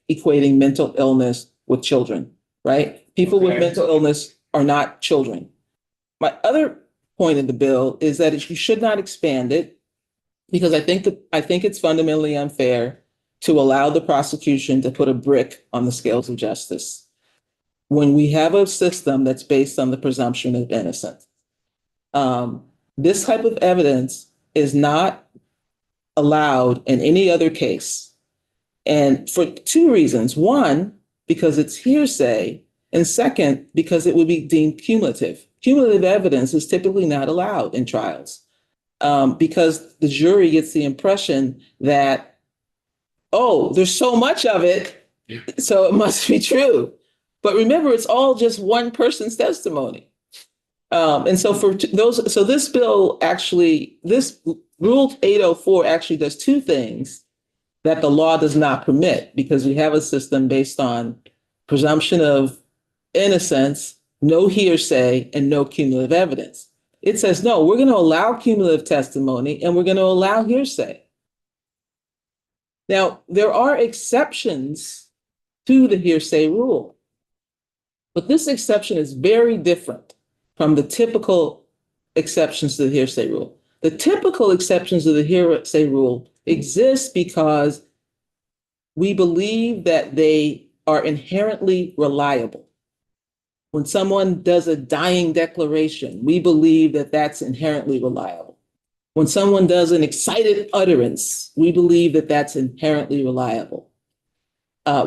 equating mental illness with children, right? People with mental illness are not children. My other point in the bill is that you should not expand it because I think it's fundamentally unfair to allow the prosecution to put a brick on the scales of justice when we have a system that's based on the presumption of innocence. This type of evidence is not allowed in any other case. And for two reasons. One, because it's hearsay. And second, because it would be deemed cumulative. Cumulative evidence is typically not allowed in trials because the jury gets the impression that, oh, there's so much of it, so it must be true. But remember, it's all just one person's testimony. And so this bill actually, this Rule 804 actually does two things that the law does not permit because we have a system based on presumption of innocence, no hearsay, and no cumulative evidence. It says, no, we're going to allow cumulative testimony and we're going to allow hearsay. Now, there are exceptions to the hearsay rule, but this exception is very different from the typical exceptions to the hearsay rule. The typical exceptions to the hearsay rule exist because we believe that they are inherently reliable. When someone does a dying declaration, we believe that that's inherently reliable. When someone does an excited utterance, we believe that that's inherently reliable.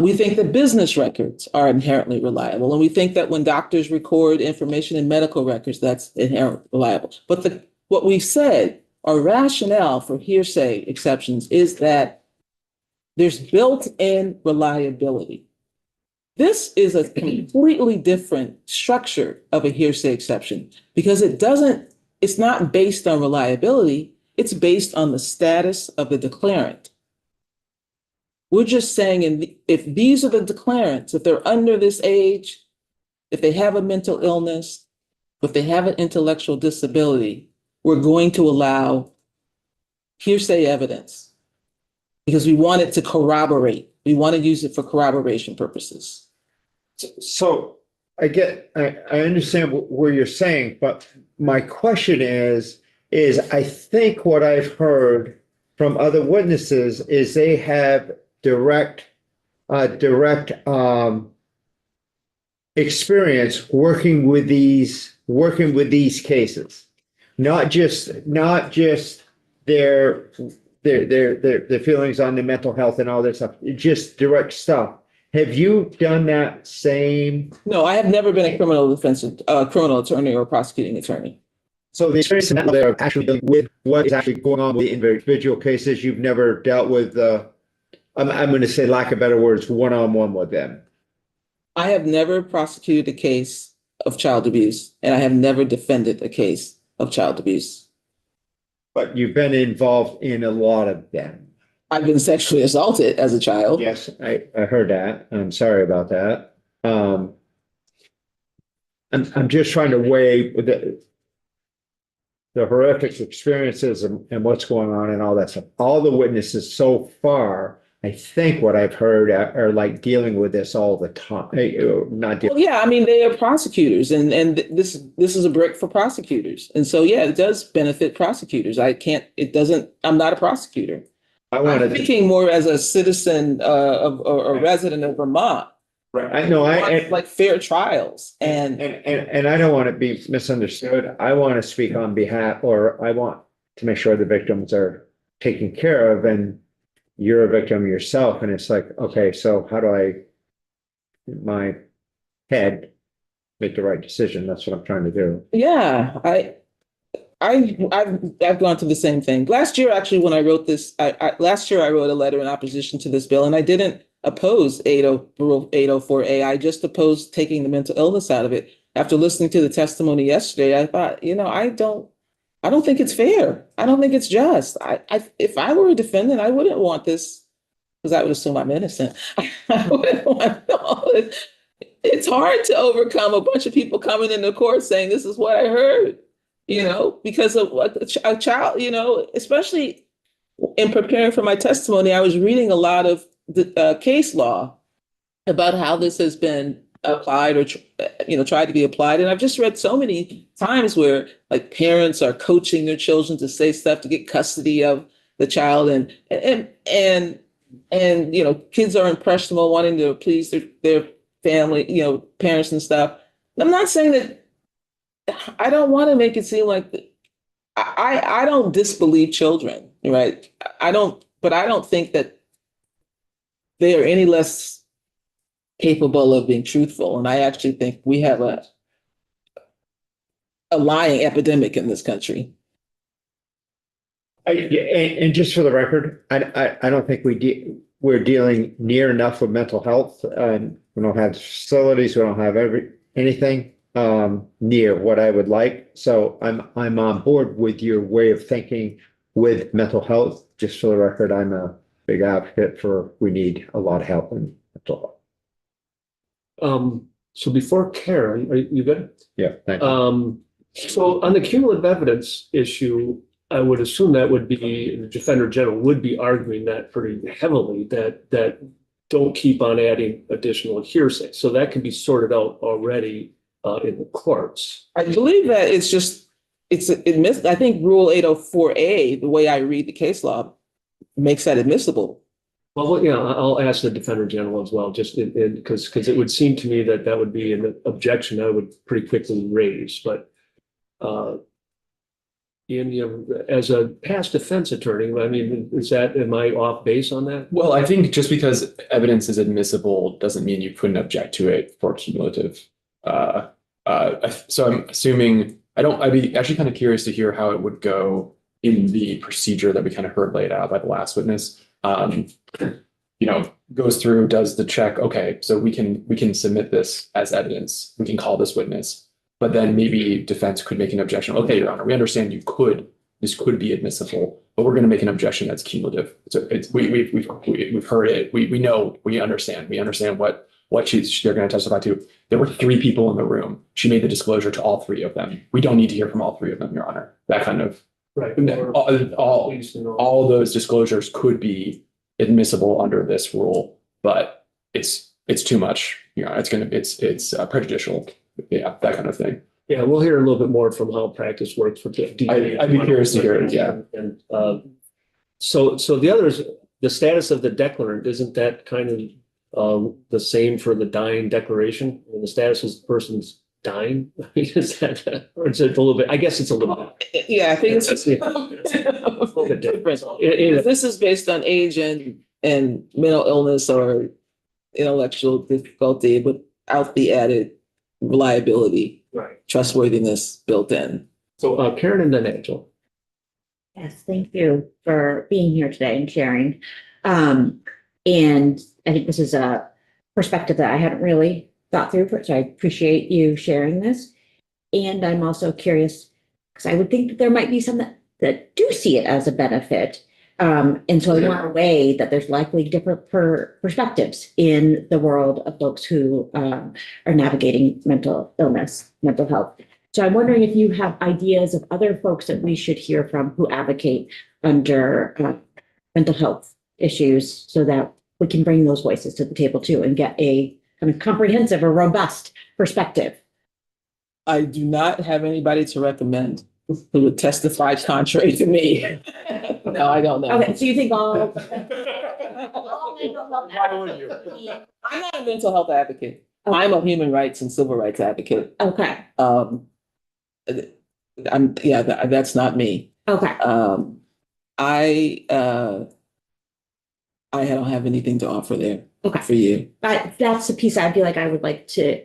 We think that business records are inherently reliable, and we think that when doctors record information in medical records, that's inherently reliable. But what we've said, our rationale for hearsay exceptions is that there's built-in reliability. This is a completely different structure of a hearsay exception because it's not based on reliability, it's based on the status of the declarant. We're just saying if these are the declarants, if they're under this age, if they have a mental illness, if they have an intellectual disability, we're going to allow hearsay evidence because we want it to corroborate. We want to use it for corroboration purposes. So I understand where you're saying, but my question is I think what I've heard from other witnesses is they have direct experience working with these cases, not just their feelings on the mental health and all that stuff, just direct stuff. Have you done that same? No, I have never been a criminal attorney or prosecuting attorney. So the experience that they're actually dealing with what is actually going on with the individual cases, you've never dealt with, I'm going to say, lack of better words, one-on-one with them. I have never prosecuted a case of child abuse, and I have never defended a case of child abuse. But you've been involved in a lot of them. I've been sexually assaulted as a child. Yes, I heard that. I'm sorry about that. I'm just trying to weigh the horrific experiences and what's going on and all that stuff. All the witnesses so far, I think what I've heard are like dealing with this all the time. Not dealing. Well, yeah, I mean, they are prosecutors, and this is a brick for prosecutors. And so, yeah, it does benefit prosecutors. I'm not a prosecutor. I'm speaking more as a citizen of a resident of Vermont. Right. I know. I like fair trials, and I don't want to be misunderstood. I want to speak on behalf, or I want to make sure the victims are taken care of, and you're a victim yourself. And it's like, okay, so how do I, in my head, make the right decision? That's what I'm trying to do. Yeah, I've gone through the same thing. Last year, actually, when I wrote this, last year I wrote a letter in opposition to this bill, and I didn't oppose Rule 804A. I just opposed taking the mental illness out of it. After listening to the testimony yesterday, I thought, I don't think it's fair. I don't think it's just. If I were a defendant, I wouldn't want this because I would assume I'm innocent. I wouldn't want all this. It's hard to overcome a bunch of people coming into court saying this is what I heard. Because of a child, especially in preparing for my testimony, I was reading a lot of the case law about how this has been applied or, tried to be applied. And I've just read so many times where like parents are coaching their children to say stuff to get custody of the child and kids are impressionable, wanting to please their family, parents and stuff. I'm not saying that. I don't want to make it seem like I don't disbelieve children, right? But I don't think that they are any less capable of being truthful. And I actually think we have a lying epidemic in this country. And just for the record, I don't think we're dealing near enough with mental health. We don't have facilities. We don't have anything near what I would like. So I'm on board with your way of thinking with mental health. Just for the record, I'm a big advocate for we need a lot of help in mental health. So before Karen, are you good? Yeah, thank you. So on the cumulative evidence issue, I would assume that would be the Defender General would be arguing that pretty heavily that don't keep on adding additional hearsay. So that can be sorted out already in the courts. I believe that I think Rule 804A, the way I read the case law, makes that admissible. Well, yeah, I'll ask the Defender General as well, just because it would seem to me that that would be an objection I would pretty quickly raise, but as a past defense attorney, I mean, am I off base on that? Well, I think just because evidence is admissible doesn't mean you couldn't object to it for cumulative. So I'm assuming, I'd be actually kind of curious to hear how it would go in the procedure that we kind of heard laid out by the last witness. Goes through, does the check, okay, so we can submit this as evidence, we can call this witness. But then maybe defense could make an objection. Okay, Your Honor, we understand this could be admissible, but we're going to make an objection that's cumulative. So we've heard it. We know, we understand what they're going to testify to. There were 3 people in the room. She made the disclosure to all 3 of them. We don't need to hear from all 3 of them, Your Honor. That kind of Right. all those disclosures could be admissible under this rule, but it's too much. It's prejudicial. Yeah, that kind of thing. Yeah, we'll hear a little bit more from how practice works for DA. I'd be curious to hear it, yeah. And so the other is the status of the declarant. Isn't that kind of the same for the dying declaration? And the status is the person's dying? I mean, is that, or is it a little bit, I guess it's a little bit. Yeah, I think it's a little bit different. If this is based on age and mental illness or intellectual difficulty without the added reliability, Right. trustworthiness built in. So Karen and then Angela. Yes, thank you for being here today and sharing. And I think this is a perspective that I hadn't really thought through, so I appreciate you sharing this. And I'm also curious, because I would think that there might be some that do see it as a benefit. And so I want to weigh that there's likely different perspectives in the world of folks who are navigating mental illness, mental health. So I'm wondering if you have ideas of other folks that we should hear from who advocate under mental health issues so that we can bring those voices to the table too and get a kind of comprehensive or robust perspective. I do not have anybody to recommend who would testify contrary to me. No, I don't know. Okay, so you think all I'm not a mental health advocate. I'm a human rights and civil rights advocate. Okay, That's not me. okay. I don't have anything to offer there. Okay. For you. That's the piece I feel like I would like to,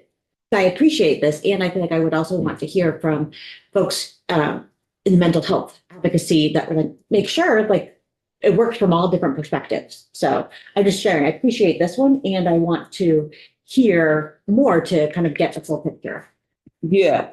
I appreciate this. And I feel like I would also want to hear from folks in the mental health advocacy that would make sure like it works from all different perspectives. So I'm just sharing, I appreciate this one. And I want to hear more to kind of get the full picture. Yeah.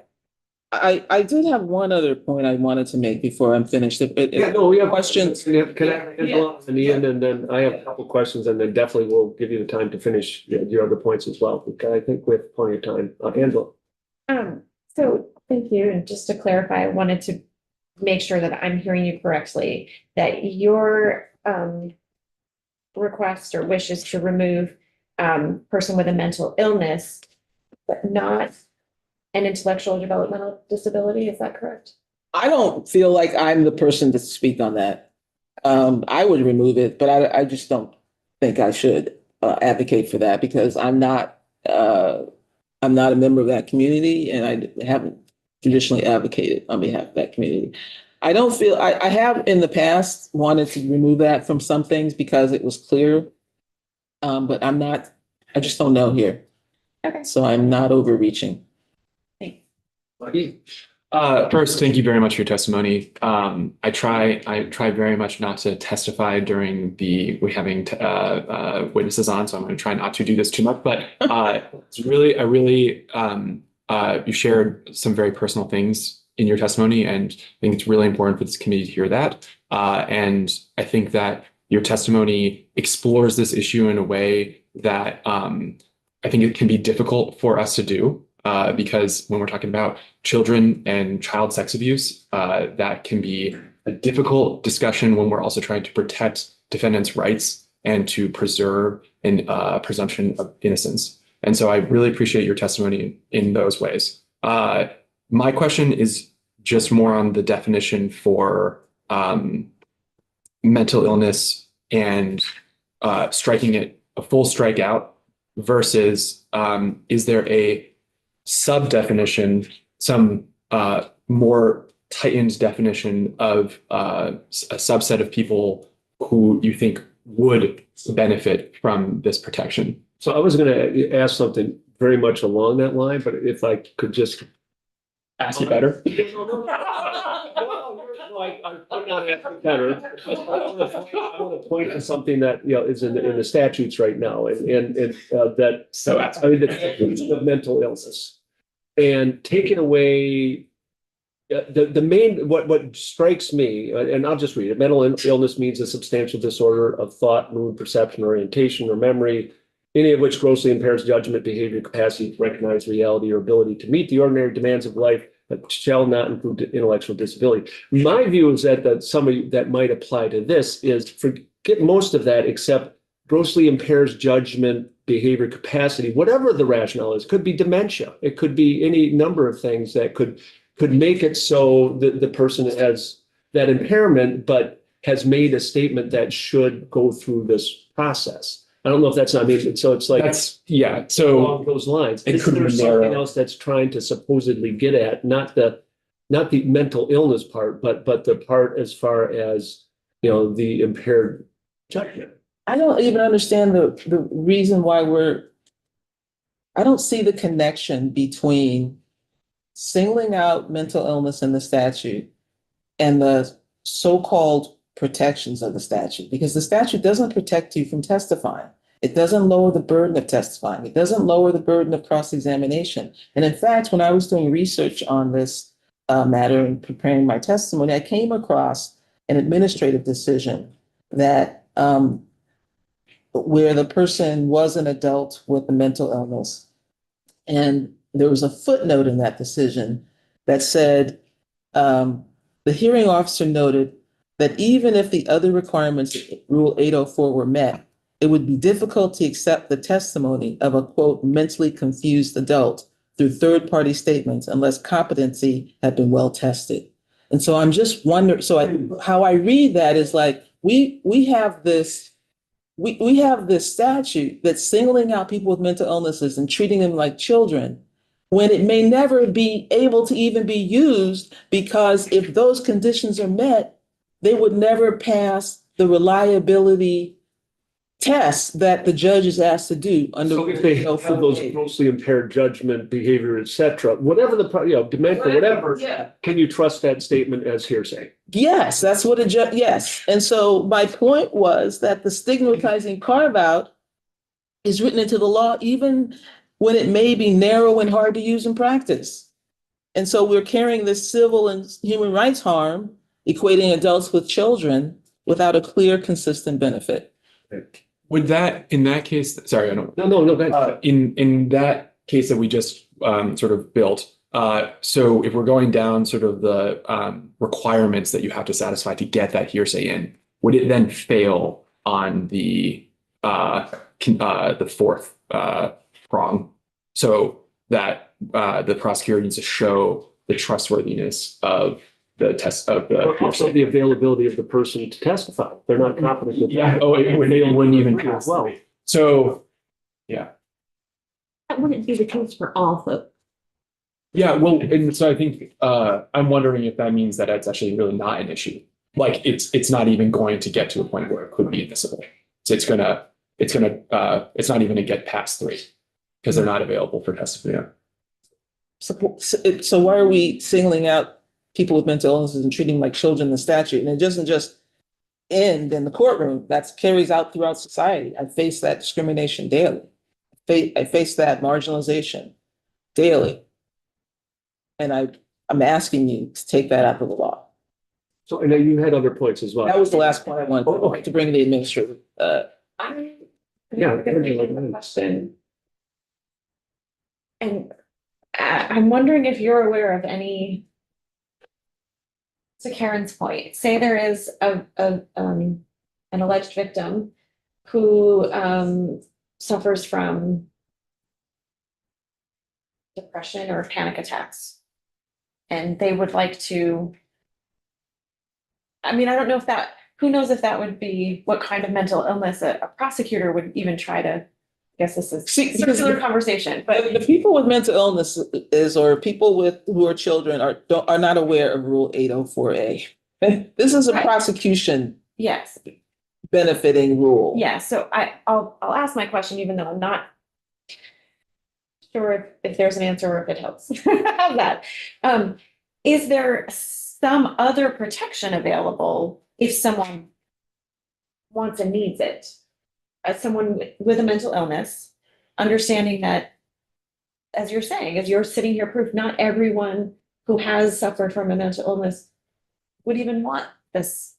I did have one other point I wanted to make before I'm finished. We have questions. Can I in the end, and then I have a couple questions, and then definitely we'll give you the time to finish your other points as well. Okay, I think we have plenty of time. Angela. So thank you. And just to clarify, I wanted to make sure that I'm hearing you correctly, that your request or wish is to remove person with a mental illness, but not an intellectual or developmental disability. Is that correct? I don't feel like I'm the person to speak on that. I would remove it, but I just don't think I should advocate for that because I'm not a member of that community and I haven't traditionally advocated on behalf of that community. I don't feel, I have in the past wanted to remove that from some things because it was clear, but I just don't know here. Okay. So I'm not overreaching. First, thank you very much for your testimony. I try very much not to testify during we having witnesses on, so I'm going to try not to do this too much. But it's really, you shared some very personal things in your testimony, and I think it's really important for this committee to hear that. And I think that your testimony explores this issue in a way that I think it can be difficult for us to do. Because when we're talking about children and child sex abuse, that can be a difficult discussion when we're also trying to protect defendants' rights and to preserve a presumption of innocence. And so I really appreciate your testimony in those ways. My question is just more on the definition for mental illness and striking it a full strikeout versus is there a sub definition, some more tightened definition of a subset of people who you think would benefit from this protection? So I was going to ask something very much along that line, but if I could just Ask you better. I'm not asking better. I want to point to something that, is in the statutes right now and that, So I mean, the definition of mental illness and taking away the main, what strikes me, and I'll just read it. Mental illness means a substantial disorder of thought, mood, perception, orientation, or memory, any of which grossly impairs judgment, behavior, capacity to recognize reality, or ability to meet the ordinary demands of life, but shall not include intellectual disability. My view is that somebody that might apply to this is forget most of that except grossly impairs judgment, behavior, capacity, whatever the rationale is. Could be dementia. It could be any number of things that could make it so that the person has that impairment, but has made a statement that should go through this process. I don't know if that's not me. So it's like So along those lines. it Is could there be something narrow. else that's trying to supposedly get at not the mental illness part, but the part as far as the impaired judgment? I don't even understand the reason why I don't see the connection between singling out mental illness in the statute and the so-called protections of the statute, because the statute doesn't protect you from testifying. It doesn't lower the burden of testifying. It doesn't lower the burden of cross-examination. And in fact, when I was doing research on this matter and preparing my testimony, I came across an administrative decision that where the person was an adult with a mental illness. And there was a footnote in that decision that said, the hearing officer noted that even if the other requirements of Rule 804 were met, it would be difficult to accept the testimony of a, quote, mentally confused adult through third-party statements unless competency had been well tested. And so I'm just wondering, how I read that is like, we have this statute that's singling out people with mental illnesses and treating them like children when it may never be able to even be used, because if those conditions are met, they would never pass the reliability tests that the judge is asked to do under. So if they have those grossly impaired judgment, behavior, etc., whatever dementia, whatever, can you trust that statement as hearsay? Yes, that's what yes. And so my point was that the stigmatizing carve out is written into the law, even when it may be narrow and hard to use in practice. And so we're carrying this civil and human rights harm, equating adults with children without a clear, consistent benefit. Would that, in that case, sorry, I don't. No. In that case that we just sort of built, so if we're going down sort of the requirements that you have to satisfy to get that hearsay in, would it then fail on the fourth prong? So that the prosecutor needs to show the trustworthiness of the test of the Also the availability of the person to testify. They're not competent. it wouldn't even pass. Well, So That wouldn't be the case for all folks. yeah, well, and so I think I'm wondering if that means that it's actually really not an issue. Like it's not even going to get to a point where it could be admissible. So it's not even gonna get past 3 because they're not available for testimony. So why are we singling out people with mental illnesses and treating them like children in the statute? And it doesn't just end in the courtroom, that carries out throughout society. I face that discrimination daily. I face that marginalization daily. And I'm asking you to take that out of the law. so and then you had other points as well. That was the last point I wanted Oh, okay. to bring to the administrative. Question. And I'm wondering if you're aware of any. To Karen's point, say there is an alleged victim who suffers from depression or panic attacks, and they would like to. I mean, I don't know if that who knows if that would be, what kind of mental illness a prosecutor would even try to, I guess this is See, because circular conversation, but the people with mental illness or people who are children are not aware of Rule 804A. This is a Right. prosecution yes, benefiting rule. yeah, so I'll ask my question, even though I'm not sure if there's an answer or if it helps. How's that? Is there some other protection available if someone wants and needs it? As someone with a mental illness, understanding that, as you're saying, as you're sitting here proof, not everyone who has suffered from a mental illness would even want this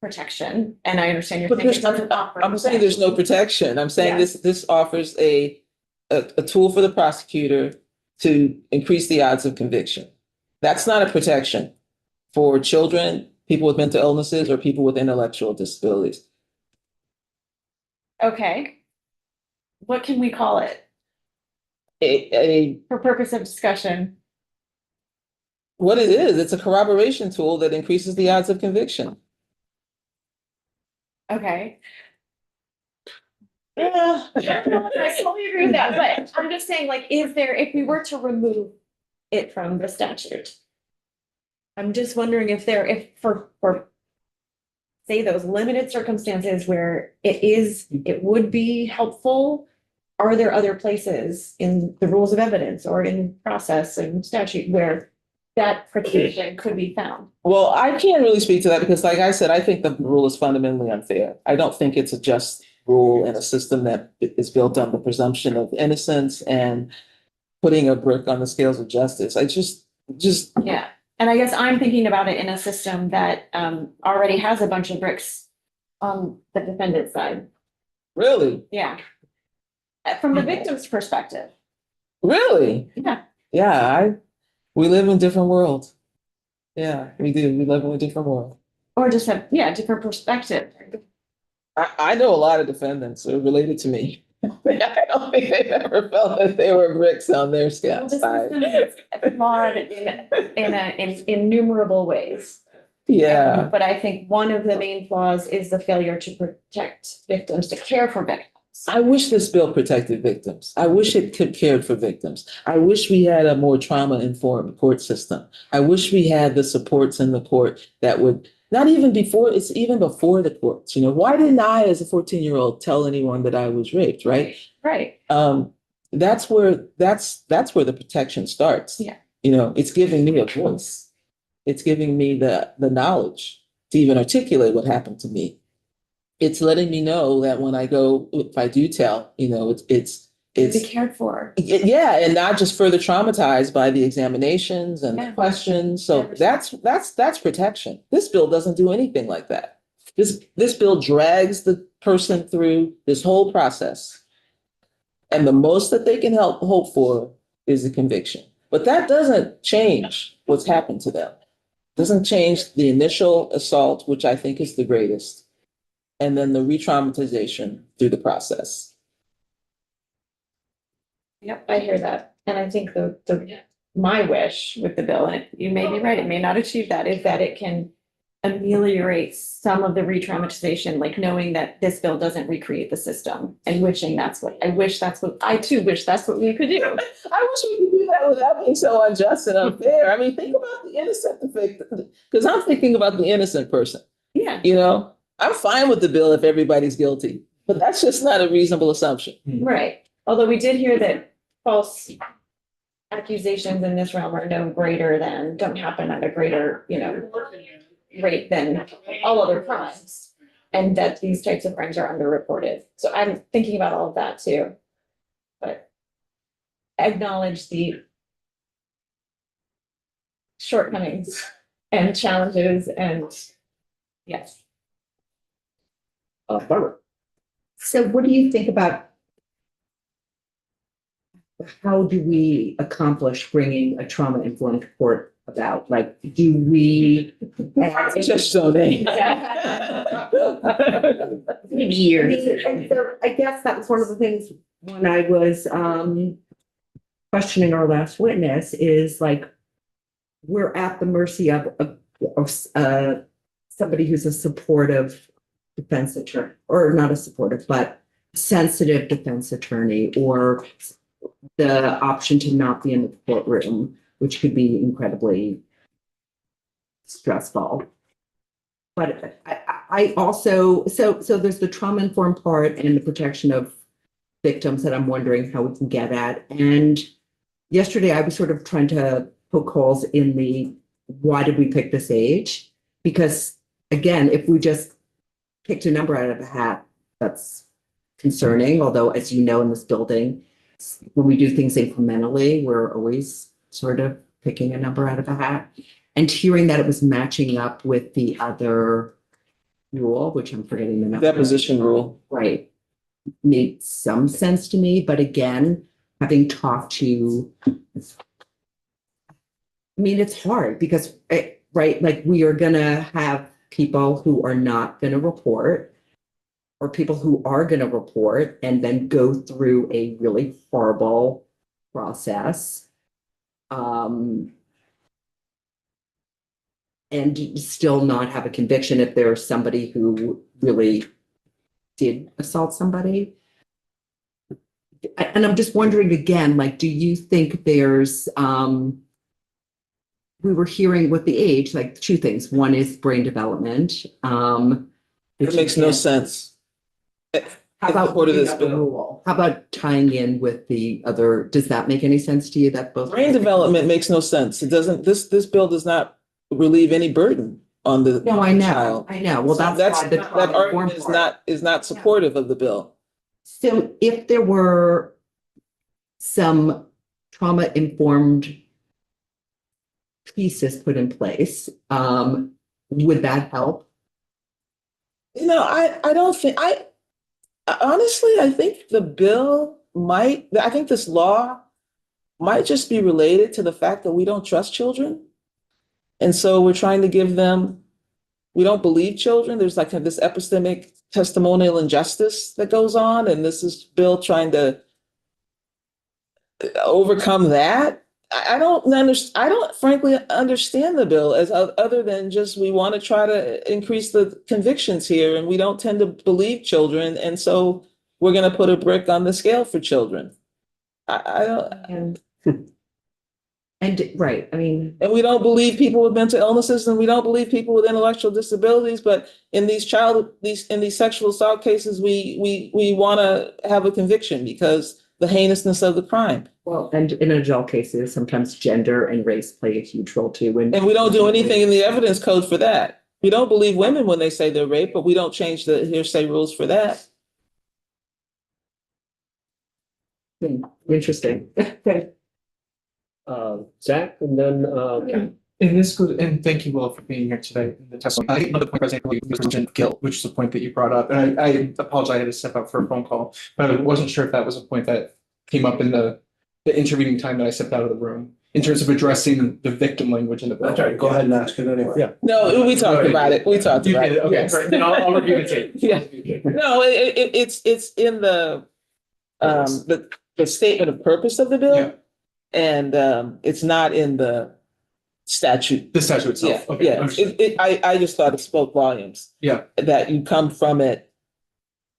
protection. And I understand you're But saying it there's, doesn't offer. I'm saying there's no protection. I'm saying Yeah. this offers a tool for the prosecutor to increase the odds of conviction. That's not a protection for children, people with mental illnesses, or people with intellectual disabilities. Okay. What can we call it A for purpose of discussion? what it is, it's a corroboration tool that increases the odds of conviction. Okay. Yeah, I totally agree with that, but I'm just saying, like, is there, if we were to remove it from the statute? I'm just wondering if for say those limited circumstances where it would be helpful, are there other places in the rules of evidence or in process and statute where that protection could be found? Well, I can't really speak to that because, like I said, I think the rule is fundamentally unfair. I don't think it's a just rule in a system that is built on the presumption of innocence and putting a brick on the scales of justice. I just Yeah, and I guess I'm thinking about it in a system that already has a bunch of bricks on the defendant's side. really, Yeah. From the victim's perspective. really, Yeah. we live in a different world. Yeah, we do. We live in a different world. Or just have, yeah, different perspective. I know a lot of defendants who are related to me. I don't think they've ever felt that they were bricks on their Well, scale this side. system is flawed in innumerable ways. Yeah. But I think one of the main flaws is the failure to protect victims, to care for victims. I wish this bill protected victims. I wish it cared for victims. I wish we had a more trauma-informed court system. I wish we had the supports in the court that would, not even before, it's even before the courts. You know, why didn't I, as a 14-year-old, tell anyone that I was raped, right? Right. That's where the protection starts. Yeah. You know, it's giving me a voice. It's giving me the knowledge to even articulate what happened to me. It's letting me know that when I go, if I do tell, you know, it's Be cared for. yeah, and not just further traumatized by the examinations and the questions. So that's protection. This bill doesn't do anything like that. This bill drags the person through this whole process. And the most that they can hope for is a conviction. But that doesn't change what's happened to them. Doesn't change the initial assault, which I think is the greatest, and then the re-traumatization through the process. Yep, I hear that. And I think my wish with the bill, and you may be right, it may not achieve that, is that it can ameliorate some of the re-traumatization, like knowing that this bill doesn't recreate the system and wishing I too wish that's what we could do. I wish we could do that without being so unjust and unfair. I mean, think about the innocent victim, because I'm thinking about the innocent person. Yeah. You know, I'm fine with the bill if everybody's guilty, but that's just not a reasonable assumption. Right. Although we did hear that false accusations in this realm are don't happen at a greater, rate than all other crimes. And that these types of crimes are underreported. So I'm thinking about all of that too. But acknowledge the shortcomings and challenges and yes. Barbara. So what do you think about how do we accomplish bringing a trauma-informed court about? Like, do we? Just so they. Years. And so I guess that was one of the things when I was questioning our last witness is like, we're at the mercy of somebody who's a supportive defense attorney, or not a supportive, but sensitive defense attorney, or the option to not be in the courtroom, which could be incredibly stressful. But I also, so there's the trauma-informed part and the protection of victims that I'm wondering how we can get at. And yesterday I was sort of trying to poke holes in the, why did we pick this age? Because again, if we just picked a number out of a hat, that's concerning. Although, as you know, in this building, when we do things incrementally, we're always sort of picking a number out of a hat. And hearing that it was matching up with the other rule, which I'm forgetting the number. Deposition rule. Right. Made some sense to me, but again, having talked to, I mean, it's hard because, right, like we are gonna have people who are not gonna report, or people who are gonna report and then go through a really horrible process. And still not have a conviction if there's somebody who really did assault somebody. And I'm just wondering again, like, do you think there's, we were hearing with the age, like two things. One is brain development. It makes no sense. How about Support of the this other bill. rule? How about tying in with the other, does that make any sense to you that both? Brain development makes no sense. It doesn't, this bill does not relieve any burden on the No, I know, child. I know. Well, So that's why the that trauma-informed argument part. is not supportive of the bill. So if there were some trauma-informed pieces put in place, would that help? You know, I don't think, honestly, I think the bill might, I think this law might just be related to the fact that we don't trust children. And so we're trying to give them, we don't believe children. There's like this epistemic testimonial injustice that goes on. And this is bill trying to overcome that. I don't frankly understand the bill as other than just we want to try to increase the convictions here, and we don't tend to believe children, and so we're going to put a brick on the scale for children. I don't, And right, I mean, and we don't believe people with mental illnesses, and we don't believe people with intellectual disabilities. But in these sexual assault cases, we want to have a conviction because the heinousness of the crime. well, and in adult cases, sometimes gender and race play a huge role too. And we don't do anything in the evidence code for that. We don't believe women when they say they're raped, but we don't change the hearsay rules for that. Interesting. Zach, and then, And this goes, and thank you all for being here today in the testimony. I think another point, President, was mentioned guilt, which is a point that you brought up. And I apologize, I had to step up for a phone call, but I wasn't sure if that was a point that came up in the intervening time that I stepped out of the room in terms of addressing the victim language in the bill. That's right, go ahead and ask it anyway. Yeah. No, we talked about it. We talked You about did, it. okay, Yes. great. Then I'll review the tape. Yeah. No, it's in the statement of purpose of the bill. Yeah. And it's not in the statute. The statute Yeah, itself. Okay, yeah. understood. I just thought it spoke volumes. Yeah. That you come from it,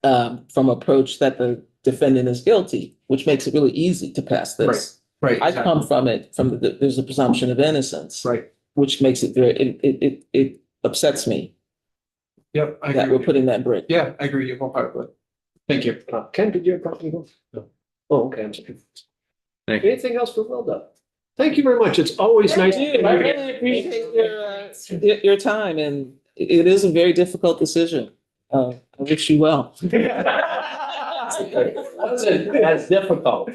from approach that the defendant is guilty, which makes it really easy to pass this. Right. I come from it, there's a presumption of innocence. Right. Which makes it it upsets me Yep. I that agree. we're putting that brick. Yeah, I agree with you wholeheartedly. Thank you. Ken, did you have something? No. Oh, okay, I'm sorry. Thank you. Anything else for Wilda? Thank you very much. It's always nice. I really appreciate your time, and it is a very difficult decision. I wish you well. Wasn't as difficult.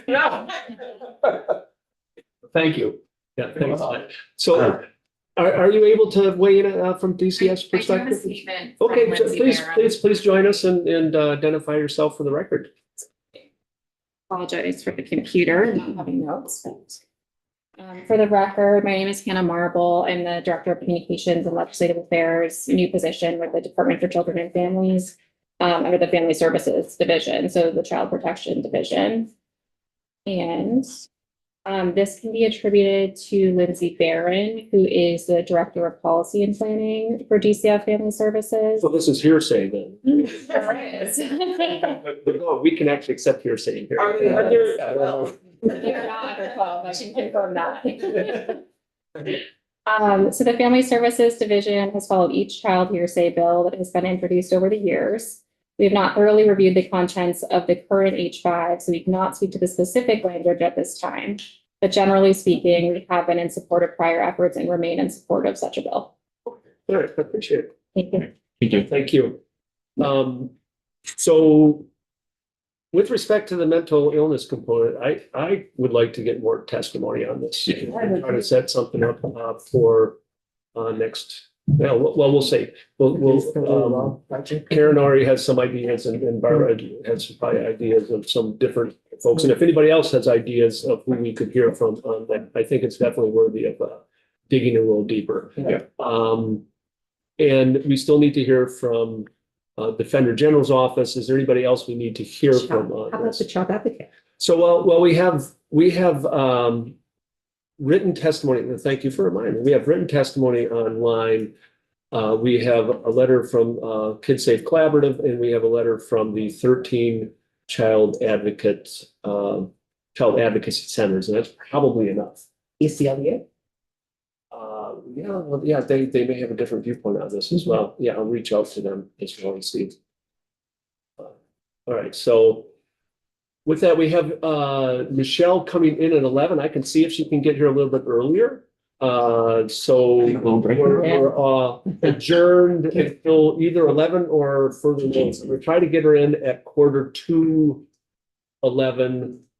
Thank you. Yeah, thanks. So are you able to weigh in from DCS perspective? Okay, so please join us and identify yourself for the record. Apologize for the computer and not having notes. For the record, my name is Hannah Marble. I'm the Director of Communications and Legislative Affairs, new position with the Department for Children and Families, under the Family Services Division, so the Child Protection Division. And This can be attributed to Lindsay Barron, who is the Director of Policy and Planning for DCF Family Services. So this is hearsay then. Sure is. But no, we can actually accept hearsay here. Are we under 12? You're not under 12, I can confirm that. So the Family Services Division has followed each child hearsay bill that has been introduced over the years. We have not thoroughly reviewed the contents of the current H5, so we cannot speak to the specific language at this time. But generally speaking, we have been in support of prior efforts and remain in support of such a bill. All right, I appreciate it. Thank you. Thank you. Thank you. So with respect to the mental illness component, I would like to get more testimony on this. Try to set something up for next, well, we'll see. Karen already has some ideas and Barbara has probably ideas of some different folks. And if anybody else has ideas of who we could hear from on that, I think it's definitely worthy of digging a little deeper. And we still need to hear from Defender General's office. Is there anybody else we need to hear from? How about the child advocate? So, well, we have written testimony. Thank you for reminding me. We have written testimony online. We have a letter from Kid Safe Collaborative, and we have a letter from the 13 child advocacy centers, and that's probably enough. ACLU? Yeah, they may have a different viewpoint on this as well. Yeah, I'll reach out to them as well and see. All right, so with that, we have Michelle coming in at 11. I can see if she can get here a little bit earlier. So we're adjourned until either 11 or further notice. We're trying to get her in at 11:15.